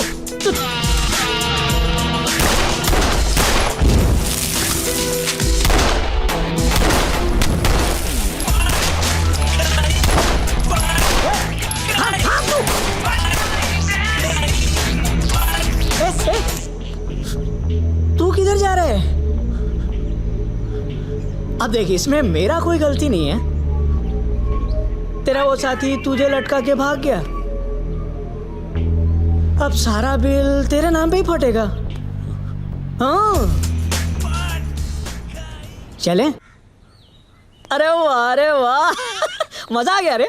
तू किधर जा रहा है? अब देख, इसमें मेरा कोई गलती नहीं है। तेरा वो साथी तुझे लटका के भाग गया, अब सारा बिल तेरे नाम पे ही फटेगा। हाँ चले? अरे वाह, अरे वाह, मजा आ गया रे।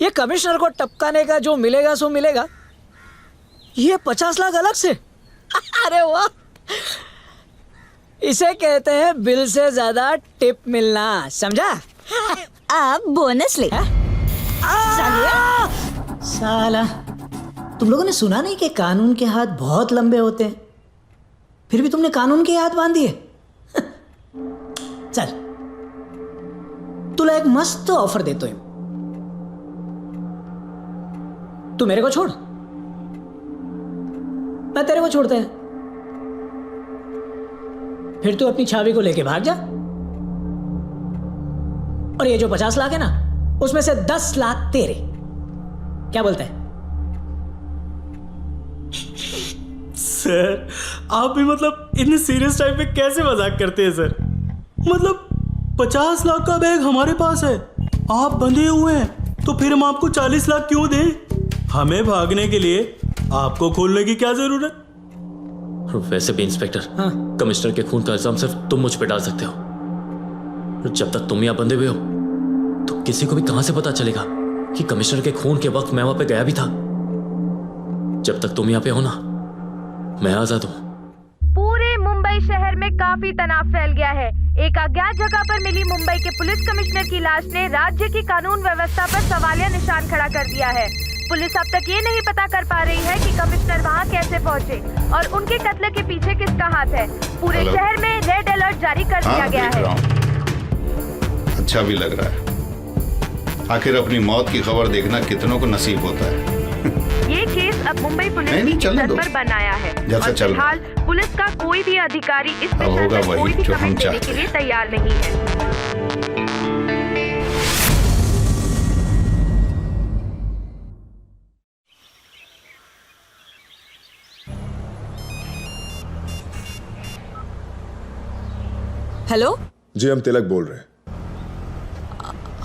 ये कमिश्नर को टपकाने का जो मिलेगा सो मिलेगा, ये 50 लाख अलग से। अरे वाह, इसे कहते हैं बिल से ज्यादा टिप मिलना, समझा? आप बोनस ले। साला, तुम लोगों ने सुना नहीं कि कानून के हाथ बहुत लंबे होते हैं, फिर भी तुमने कानून के हाथ बांध दिए। चल, तुला एक मस्त ऑफर देता हूं, तू मेरे को छोड़, मैं तेरे को छोड़ता है, फिर तू अपनी छावी को लेके भाग जा, और ये जो 50 लाख है ना, उसमें से 10 लाख तेरे। क्या बोलता है? सर, आप भी मतलब इतने सीरियस टाइम पे कैसे मजाक करते हैं सर? मतलब 50 लाख का बैग हमारे पास है, आप बंधे हुए हैं, तो फिर हम आपको 40 लाख क्यों दें? हमें भागने के लिए आपको खोलने की क्या जरूरत? वैसे भी इंस्पेक्टर, हाँ? कमिश्नर के खून का इल्जाम सिर्फ तुम मुझ पे डाल सकते हो। जब तक तुम यहाँ बंधे हुए हो तो किसी को भी कहां से पता चलेगा कि कमिश्नर के खून के वक्त मैं वहां पे गया भी था। जब तक तुम यहाँ पे हो ना, मैं आजाद हूँ। पूरे मुंबई शहर में काफी तनाव फैल गया है। एक अज्ञात जगह पर मिली मुंबई के पुलिस कमिश्नर की लाश ने राज्य की कानून व्यवस्था पर सवालिया निशान खड़ा कर दिया है। पुलिस अब तक ये नहीं पता कर पा रही है कि कमिश्नर वहां कैसे पहुंचे और उनके कत्ल के पीछे किसका हाथ है। पूरे शहर में रेड अलर्ट जारी कर दिया गया है। अच्छा भी लग रहा है, आखिर अपनी मौत की खबर देखना कितनों को नसीब होता है। ये केस अब मुंबई पुलिस की स्तर पर बनाया है और फिलहाल पुलिस का कोई भी अधिकारी इस विषय पर कोई भी कमेंट देने के लिए तैयार नहीं है। हेलो। जी हम तिलक बोल रहे हैं।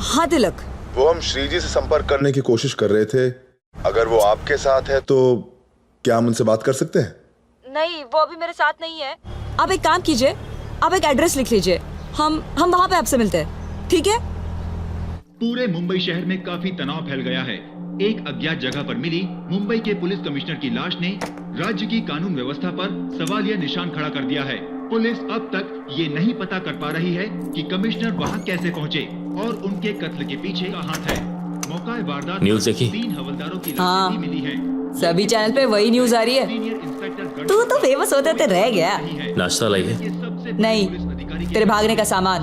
हाँ तिलक। वो हम श्री जी से संपर्क करने की कोशिश कर रहे थे। अगर वो आपके साथ है तो क्या हम उनसे बात कर सकते हैं? नहीं, वो अभी मेरे साथ नहीं है। आप एक काम कीजिए, आप एक एड्रेस लिख लीजिए, हम वहाँ पे आपसे मिलते हैं, ठीक है? पूरे मुंबई शहर में काफी तनाव फैल गया है। एक अज्ञात जगह पर मिली मुंबई के पुलिस कमिश्नर की लाश ने राज्य की कानून व्यवस्था पर सवालिया निशान खड़ा कर दिया है। पुलिस अब तक ये नहीं पता कर पा रही है कि कमिश्नर वहां कैसे पहुंचे और उनके कत्ल के पीछे का हाथ है। मौका वारदात न्यूज़ देखी? 3 हवलदारों की हाँ। लाशें भी मिली है। सभी चैनल पे वही न्यूज आ रही है। तू तो फेमस होते थे रह गया। नाश्ता लाइए। नहीं, तेरे भागने का सामान।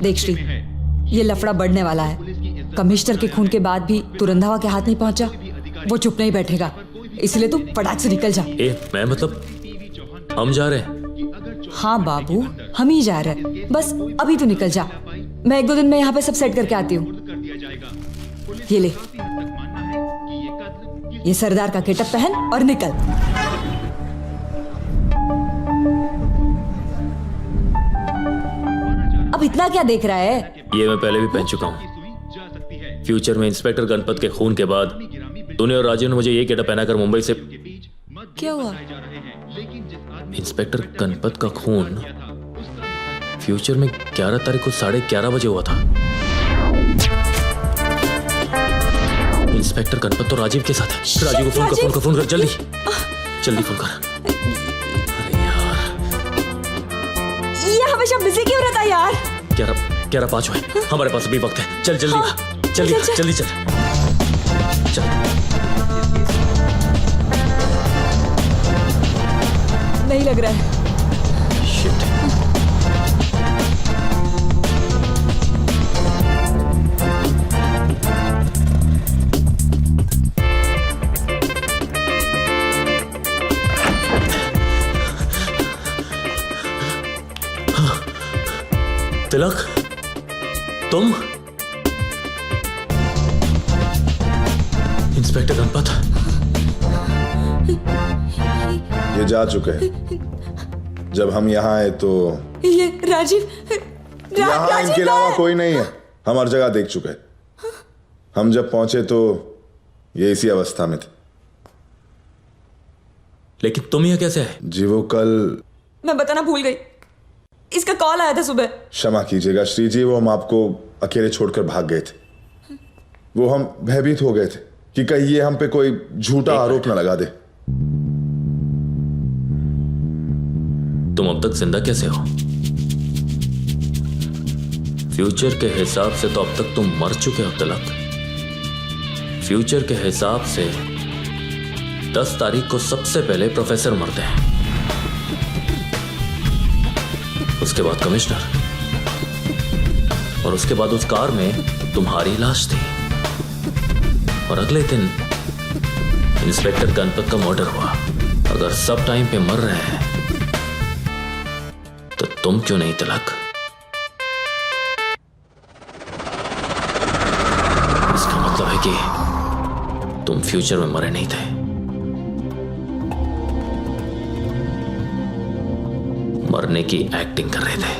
देख श्री, ये लफड़ा बढ़ने वाला है। कमिश्नर के खून के बाद भी तू रंधावा के हाथ नहीं पहुंचा, वो चुप नहीं बैठेगा, इसलिए तू फटाक से निकल जा। मैं मतलब हम जा रहे हैं। हाँ बाबू, हम ही जा रहे हैं, बस अभी तू निकल जा। मैं 1-2 दिन में यहाँ पे सब सेट करके आती हूँ। ये ले, ये सरदार का गेटअप पहन और निकल। अब इतना क्या देख रहा है? ये मैं पहले भी पहन चुका हूँ। फ्यूचर में इंस्पेक्टर गणपत के खून के बाद तूने और राजीव ने मुझे ये गेटअप पहनाकर मुंबई से। क्या हुआ? इंस्पेक्टर गणपत का खून फ्यूचर में 11 तारीख को 11:30 बजे हुआ था। इंस्पेक्टर गणपत तो राजीव के साथ है। राजीव को फोन कर जल्दी फोन कर। अरे यार, ये हमेशा बिजी क्यों रहता है यार? 11:05 हुए, हमारे पास अभी वक्त है। चल जल्दी जल्दी चल। नहीं लग रहा है। शिट। तिलक, तुम? इंस्पेक्टर गणपत? ये जा चुके हैं। जब हम यहाँ आए तो ये राजीव यहाँ इनके अलावा कोई नहीं है। हम हर जगह देख चुके हैं। हम जब पहुंचे तो ये इसी अवस्था में थे। लेकिन तुम यहाँ कैसे आए? जी वो कल मैं बताना भूल गई, इसका कॉल आया था सुबह। क्षमा कीजिएगा श्री जी, वो हम आपको अकेले छोड़कर भाग गए थे। वो हम भयभीत हो गए थे कि कहीं ये हम पे कोई झूठा आरोप न लगा दे। तुम अब तक जिंदा कैसे हो? फ्यूचर के हिसाब से तो अब तक तुम मर चुके हो तिलक। फ्यूचर के हिसाब से 10 तारीख को सबसे पहले प्रोफेसर मरते हैं, उसके बाद कमिश्नर, और उसके बाद उस कार में तुम्हारी लाश थी, और अगले दिन इंस्पेक्टर गणपत का मर्डर हुआ। अगर सब टाइम पे मर रहे हैं तो तुम क्यों नहीं तिलक? इसका मतलब है कि तुम फ्यूचर में मरे नहीं थे, मरने की एक्टिंग कर रहे थे।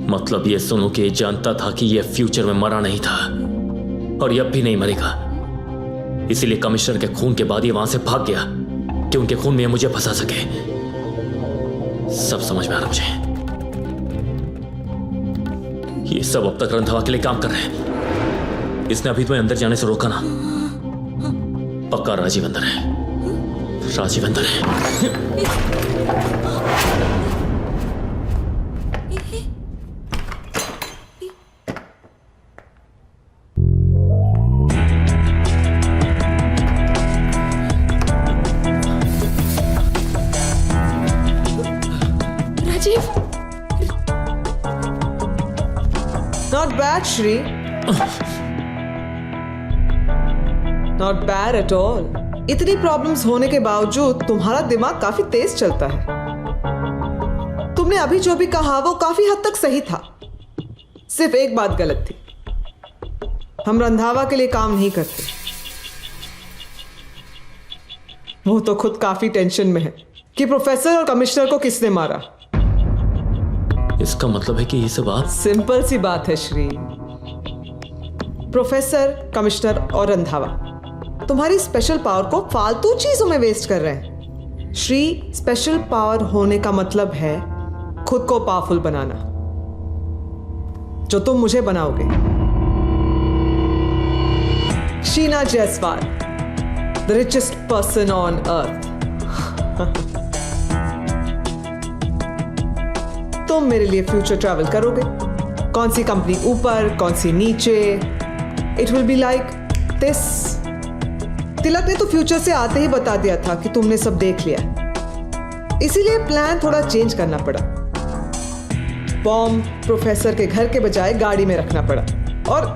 मतलब ये सुनो कि जानता था कि ये फ्यूचर में मरा नहीं था और ये अब भी नहीं मरेगा, इसीलिए कमिश्नर के खून के बाद ये वहां से भाग गया कि उनके खून में मुझे फंसा सके। सब समझ में आ रहा मुझे। ये सब अब तक रंधावा के लिए काम कर रहे हैं। इसने अभी तुम्हें अंदर जाने से रोका ना। पक्का राजीव अंदर है, राजीव अंदर है। Not bad, Shri. Not bad at all. इतनी प्रॉब्लम्स होने के बावजूद तुम्हारा दिमाग काफी तेज चलता है। तुमने अभी जो भी कहा वो काफी हद तक सही था, सिर्फ एक बात गलत थी। हम रंधावा के लिए काम नहीं करते। वो तो खुद काफी टेंशन में है कि प्रोफेसर और कमिश्नर को किसने मारा। इसका मतलब है कि ये सब आप... सिंपल सी बात है श्री। प्रोफेसर, कमिश्नर और रंधावा तुम्हारी स्पेशल पावर को फालतू चीजों में वेस्ट कर रहे हैं। श्री, स्पेशल पावर होने का मतलब है खुद को पावरफुल बनाना, जो तुम मुझे बनाओगे। Sheena Jaiswal, the richest person on earth. तुम मेरे लिए फ्यूचर ट्रैवल करोगे, कौन सी कंपनी ऊपर, कौन सी नीचे। It will be like this. Tilak ने तो फ्यूचर से आते ही बता दिया था कि तुमने सब देख लिया, इसीलिए प्लान थोड़ा चेंज करना पड़ा। बॉम्ब प्रोफेसर के घर के बजाय गाड़ी में रखना पड़ा, और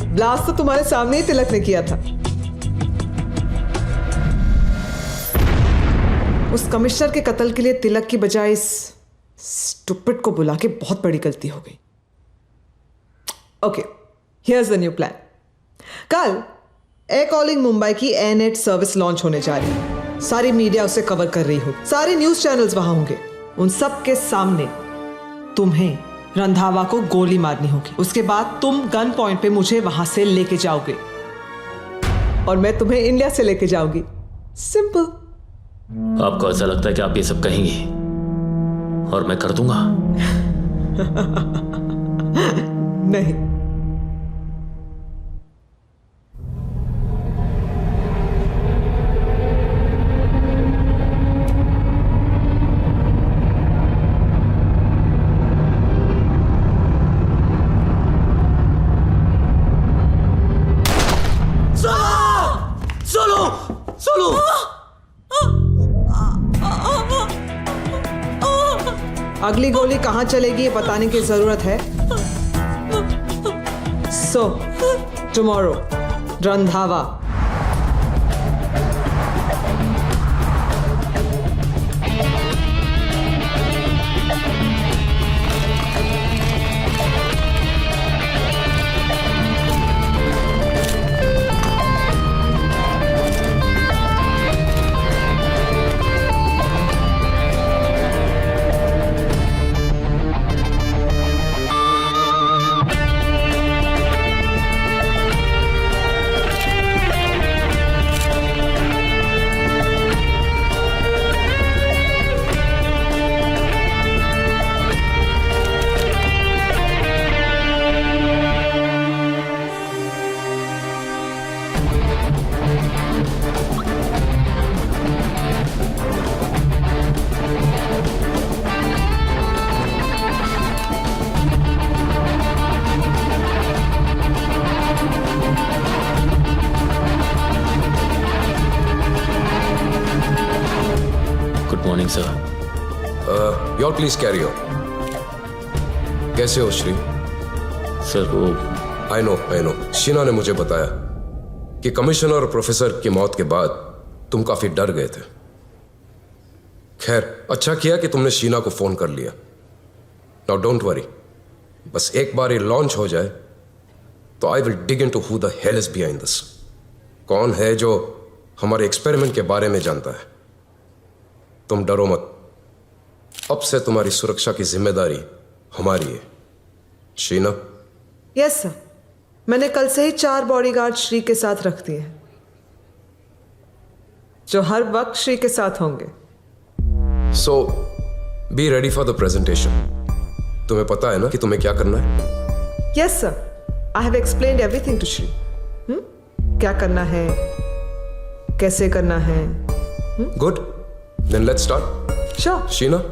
ब्लास्ट तो तुम्हारे सामने ही तिलक ने किया था। उस कमिश्नर के कत्ल के लिए तिलक की बजाय इस स्टूपिड को बुला के बहुत बड़ी गलती हो गई। Okay, here's the new plan. कल एयर कॉलिंग मुंबई की एयरनेट सर्विस लॉन्च होने जा रही है। सारी मीडिया उसे कवर कर रही हो, सारे न्यूज चैनल्स वहां होंगे। उन सब के सामने तुम्हें रंधावा को गोली मारनी होगी। उसके बाद तुम गन पॉइंट पे मुझे वहां से लेके जाओगे और मैं तुम्हें इंडिया से लेके जाऊंगी। सिंपल। आपको ऐसा लगता है कि आप ये सब कहेंगी और मैं कर दूंगा? नहीं। अगली गोली कहां चलेगी ये बताने की जरूरत है। So tomorrow, Randhawa. Morning sir. Your please carry on. कैसे हो श्री? सर वो आई नो शीना ने मुझे बताया कि कमिश्नर और प्रोफेसर की मौत के बाद तुम काफी डर गए थे। खैर, अच्छा किया कि तुमने शीना को फोन कर लिया। नाउ डोंट वरी, बस एक बार ये लॉन्च हो जाए तो I will dig into who the hell is behind this. कौन है जो हमारे एक्सपेरिमेंट के बारे में जानता है। तुम डरो मत, अब से तुम्हारी सुरक्षा की जिम्मेदारी हमारी है। शीना? यस सर, मैंने कल से ही 4 बॉडीगार्ड श्री के साथ रख दिए हैं, जो हर वक्त श्री के साथ होंगे। So be ready for the presentation. तुम्हें पता है ना कि तुम्हें क्या करना है? Yes sir, I have explained everything to Shri. क्या करना है, कैसे करना है। Good, then let's start. Sure. Sheena?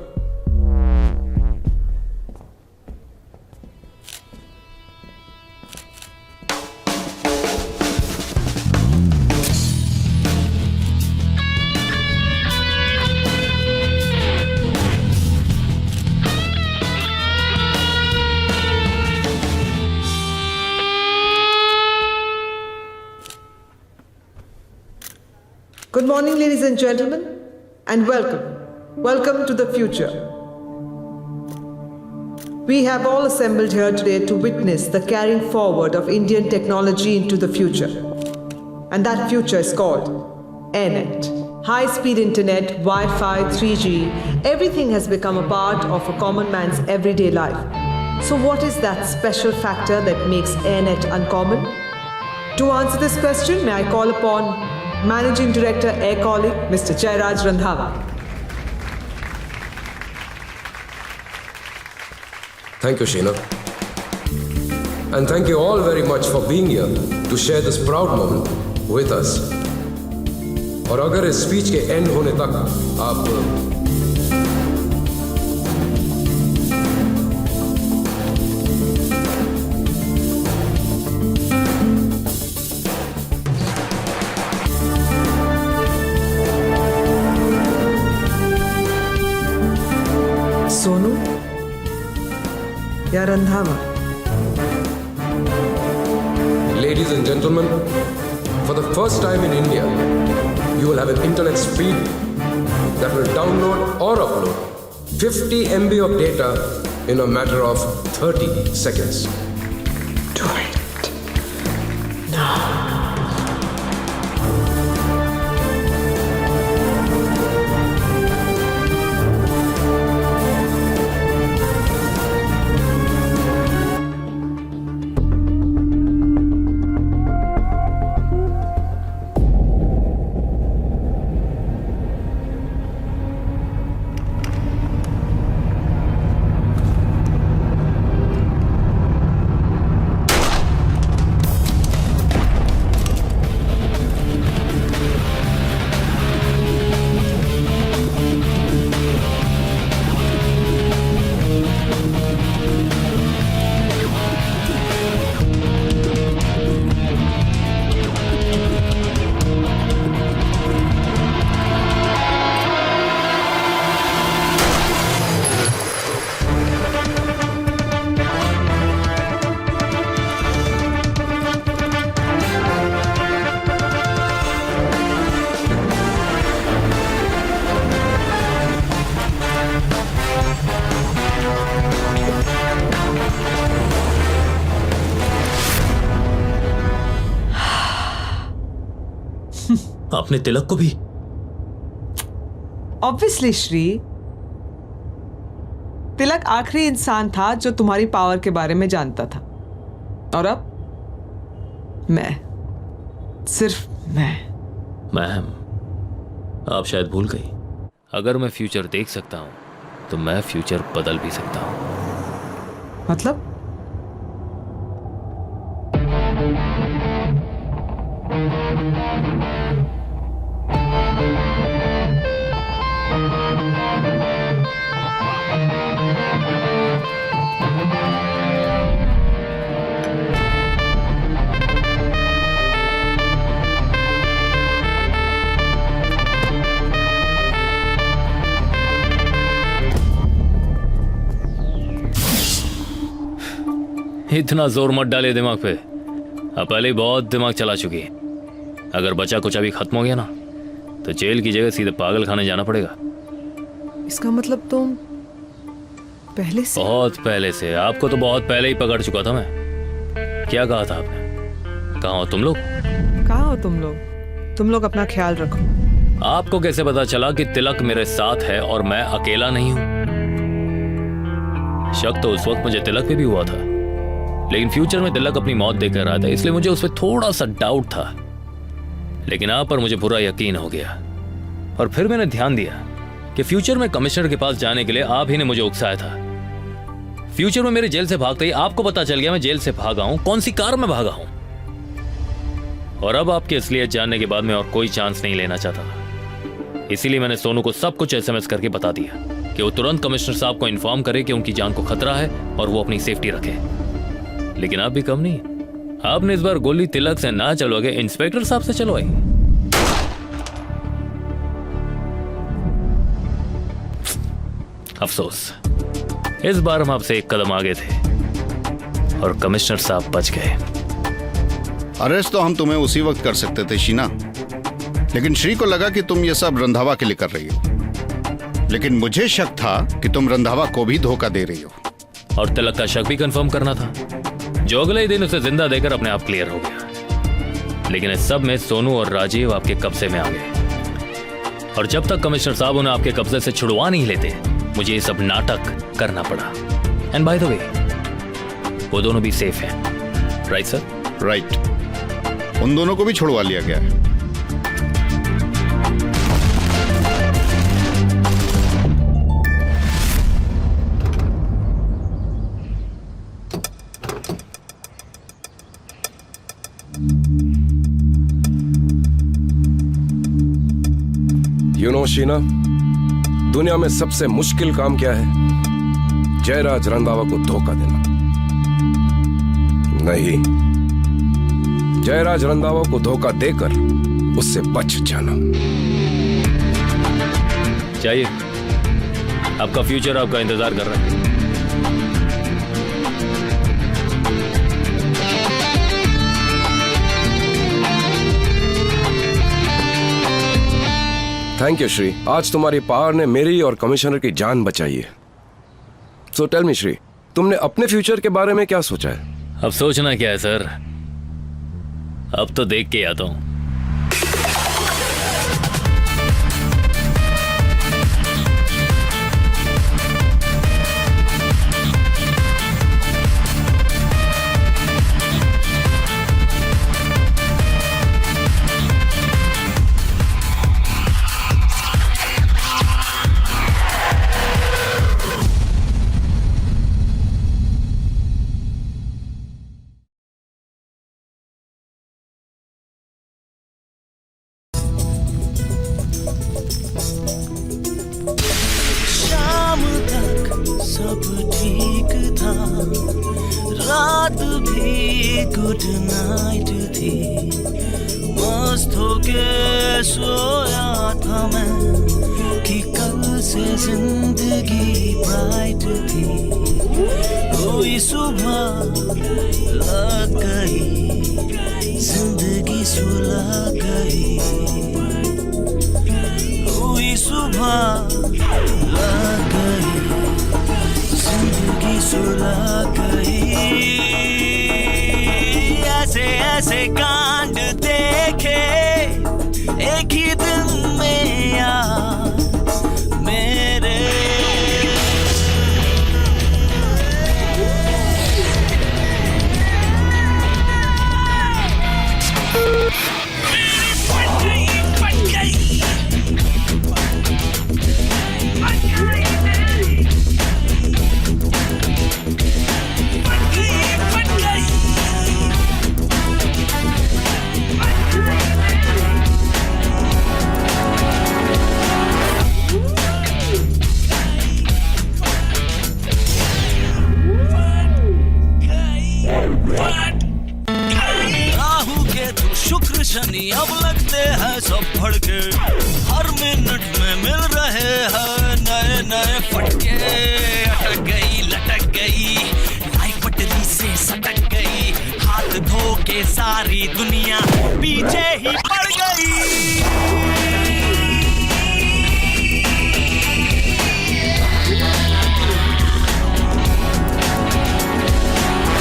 Good morning, ladies and gentlemen, and welcome. Welcome to the future. We have all assembled here today to witness the carrying forward of Indian technology into the future. And that future is called AirNet. high-speed internet, Wi-Fi, 3G, everything has become a part of a common man's everyday life. So what is that special factor that makes AirNet uncommon? To answer this question, may I call upon Managing Director Air Calling, Mr. Jairaj Randhawa. Thank you, Sheena. And thank you all very much for being here to share this proud moment with us. और अगर इस speech के and होने तक आप सोनू या Randhawa? Ladies and gentlemen, for the first time in India, you will have an internet speed that will download or upload 50 MB of data in a matter of 30 seconds. Do it now. आपने तिलक को भी? Obviously, Shri, तिलक आखिरी इंसान था जो तुम्हारी power के बारे में जानता था। और अब मैं, सिर्फ मैं। मैम, आप शायद भूल गई, अगर मैं फ्यूचर देख सकता हूं तो मैं फ्यूचर बदल भी सकता हूं। मतलब? इतना जोर मत डालिए दिमाग पे, अब पहले ही बहुत दिमाग चला चुकी है। अगर बचा कुचा भी खत्म हो गया ना तो जेल की जगह सीधे पागल खाने जाना पड़ेगा। इसका मतलब तुम पहले से? बहुत पहले से। आपको तो बहुत पहले ही पकड़ चुका था मैं। क्या कहा था आपने? कहाँ हो तुम लोग? कहाँ हो तुम लोग? तुम लोग अपना ख्याल रखो। आपको कैसे पता चला कि तिलक मेरे साथ है और मैं अकेला नहीं हूं? शक तो उस वक्त मुझे तिलक पे भी हुआ था, लेकिन फ्यूचर में तिलक अपनी मौत देकर रहा था, इसलिए मुझे उस पर थोड़ा सा डाउट था। लेकिन आप पर मुझे पूरा यकीन हो गया और फिर मैंने ध्यान दिया कि फ्यूचर में कमिश्नर के पास जाने के लिए आप ही ने मुझे उकसाया था। फ्यूचर में मेरे जेल से भागते ही आपको पता चल गया मैं जेल से भागा हूं, कौन सी कार में भागा हूं। और अब आपकी असलियत जानने के बाद मैं और कोई चांस नहीं लेना चाहता था, इसीलिए मैंने सोनू को सब कुछ SMS करके बता दिया कि वो तुरंत कमिश्नर साहब को इन्फॉर्म करे कि उनकी जान को खतरा है और वो अपनी सेफ्टी रखे। लेकिन आप भी कम नहीं, आपने इस बार गोली तिलक से ना चलवा के इंस्पेक्टर साहब से चलवाई। अफसोस, इस बार हम आपसे एक कदम आगे थे और कमिश्नर साहब बच गए। अरेस्ट तो हम तुम्हें उसी वक्त कर सकते थे शीना, लेकिन श्री को लगा कि तुम ये सब रंधावा के लिए कर रही हो। लेकिन मुझे शक था कि तुम रंधावा को भी धोखा दे रही हो। और तिलक का शक भी कंफर्म करना था, जो अगले ही दिन उसे जिंदा देकर अपने आप क्लियर हो गया। लेकिन इस सब में सोनू और राजीव आपके कब्जे में आ गए। और जब तक कमिश्नर साहब उन्हें आपके कब्जे से छुड़वा नहीं लेते, मुझे ये सब नाटक करना पड़ा। एंड बाय द वे, वो दोनों भी सेफ हैं, राइट सर? राइट, उन दोनों को भी छुड़वा लिया गया है। यू नो शीना, दुनिया में सबसे मुश्किल काम क्या है? जयराज रंधावा को धोखा देना। नहीं, जयराज रंधावा को धोखा देकर उससे बच जाना चाहिए। आपका फ्यूचर आपका इंतजार कर रहा है। थैंक यू श्री, आज तुम्हारी पावर ने मेरी और कमिश्नर की जान बचाई है। सो टेल मी श्री, तुमने अपने फ्यूचर के बारे में क्या सोचा है? अब सोचना क्या है सर, अब तो देख के आता हूं। सब ठीक था, रात भी गुड नाइट थी, मस्त होके सोया था मैं कि कल से जिंदगी ब्राइट थी। हुई सुबह लग गई, जिंदगी सुलग गई। हुई सुबह लग गई, जिंदगी सुलग गई। ऐसे ऐसे कांड देखे एक ही दिन में यार मेरे। शनि अब लगते हैं सब भड़के, हर मिनट में मिल रहे हैं नए नए फटके। अटक गई लटक गई, लाइफ पटरी से सटक गई, हाथ धो के सारी दुनिया पीछे ही पड़ गई।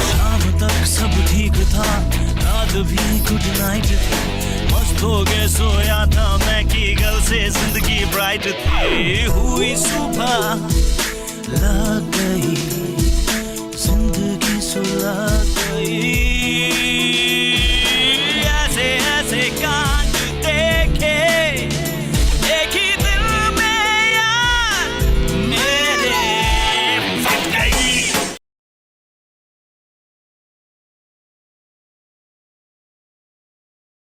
शाम तक सब ठीक था, रात भी गुड नाइट थी, मस्त हो के सोया था मैं कि कल से जिंदगी ब्राइट थी। हुई सुबह लग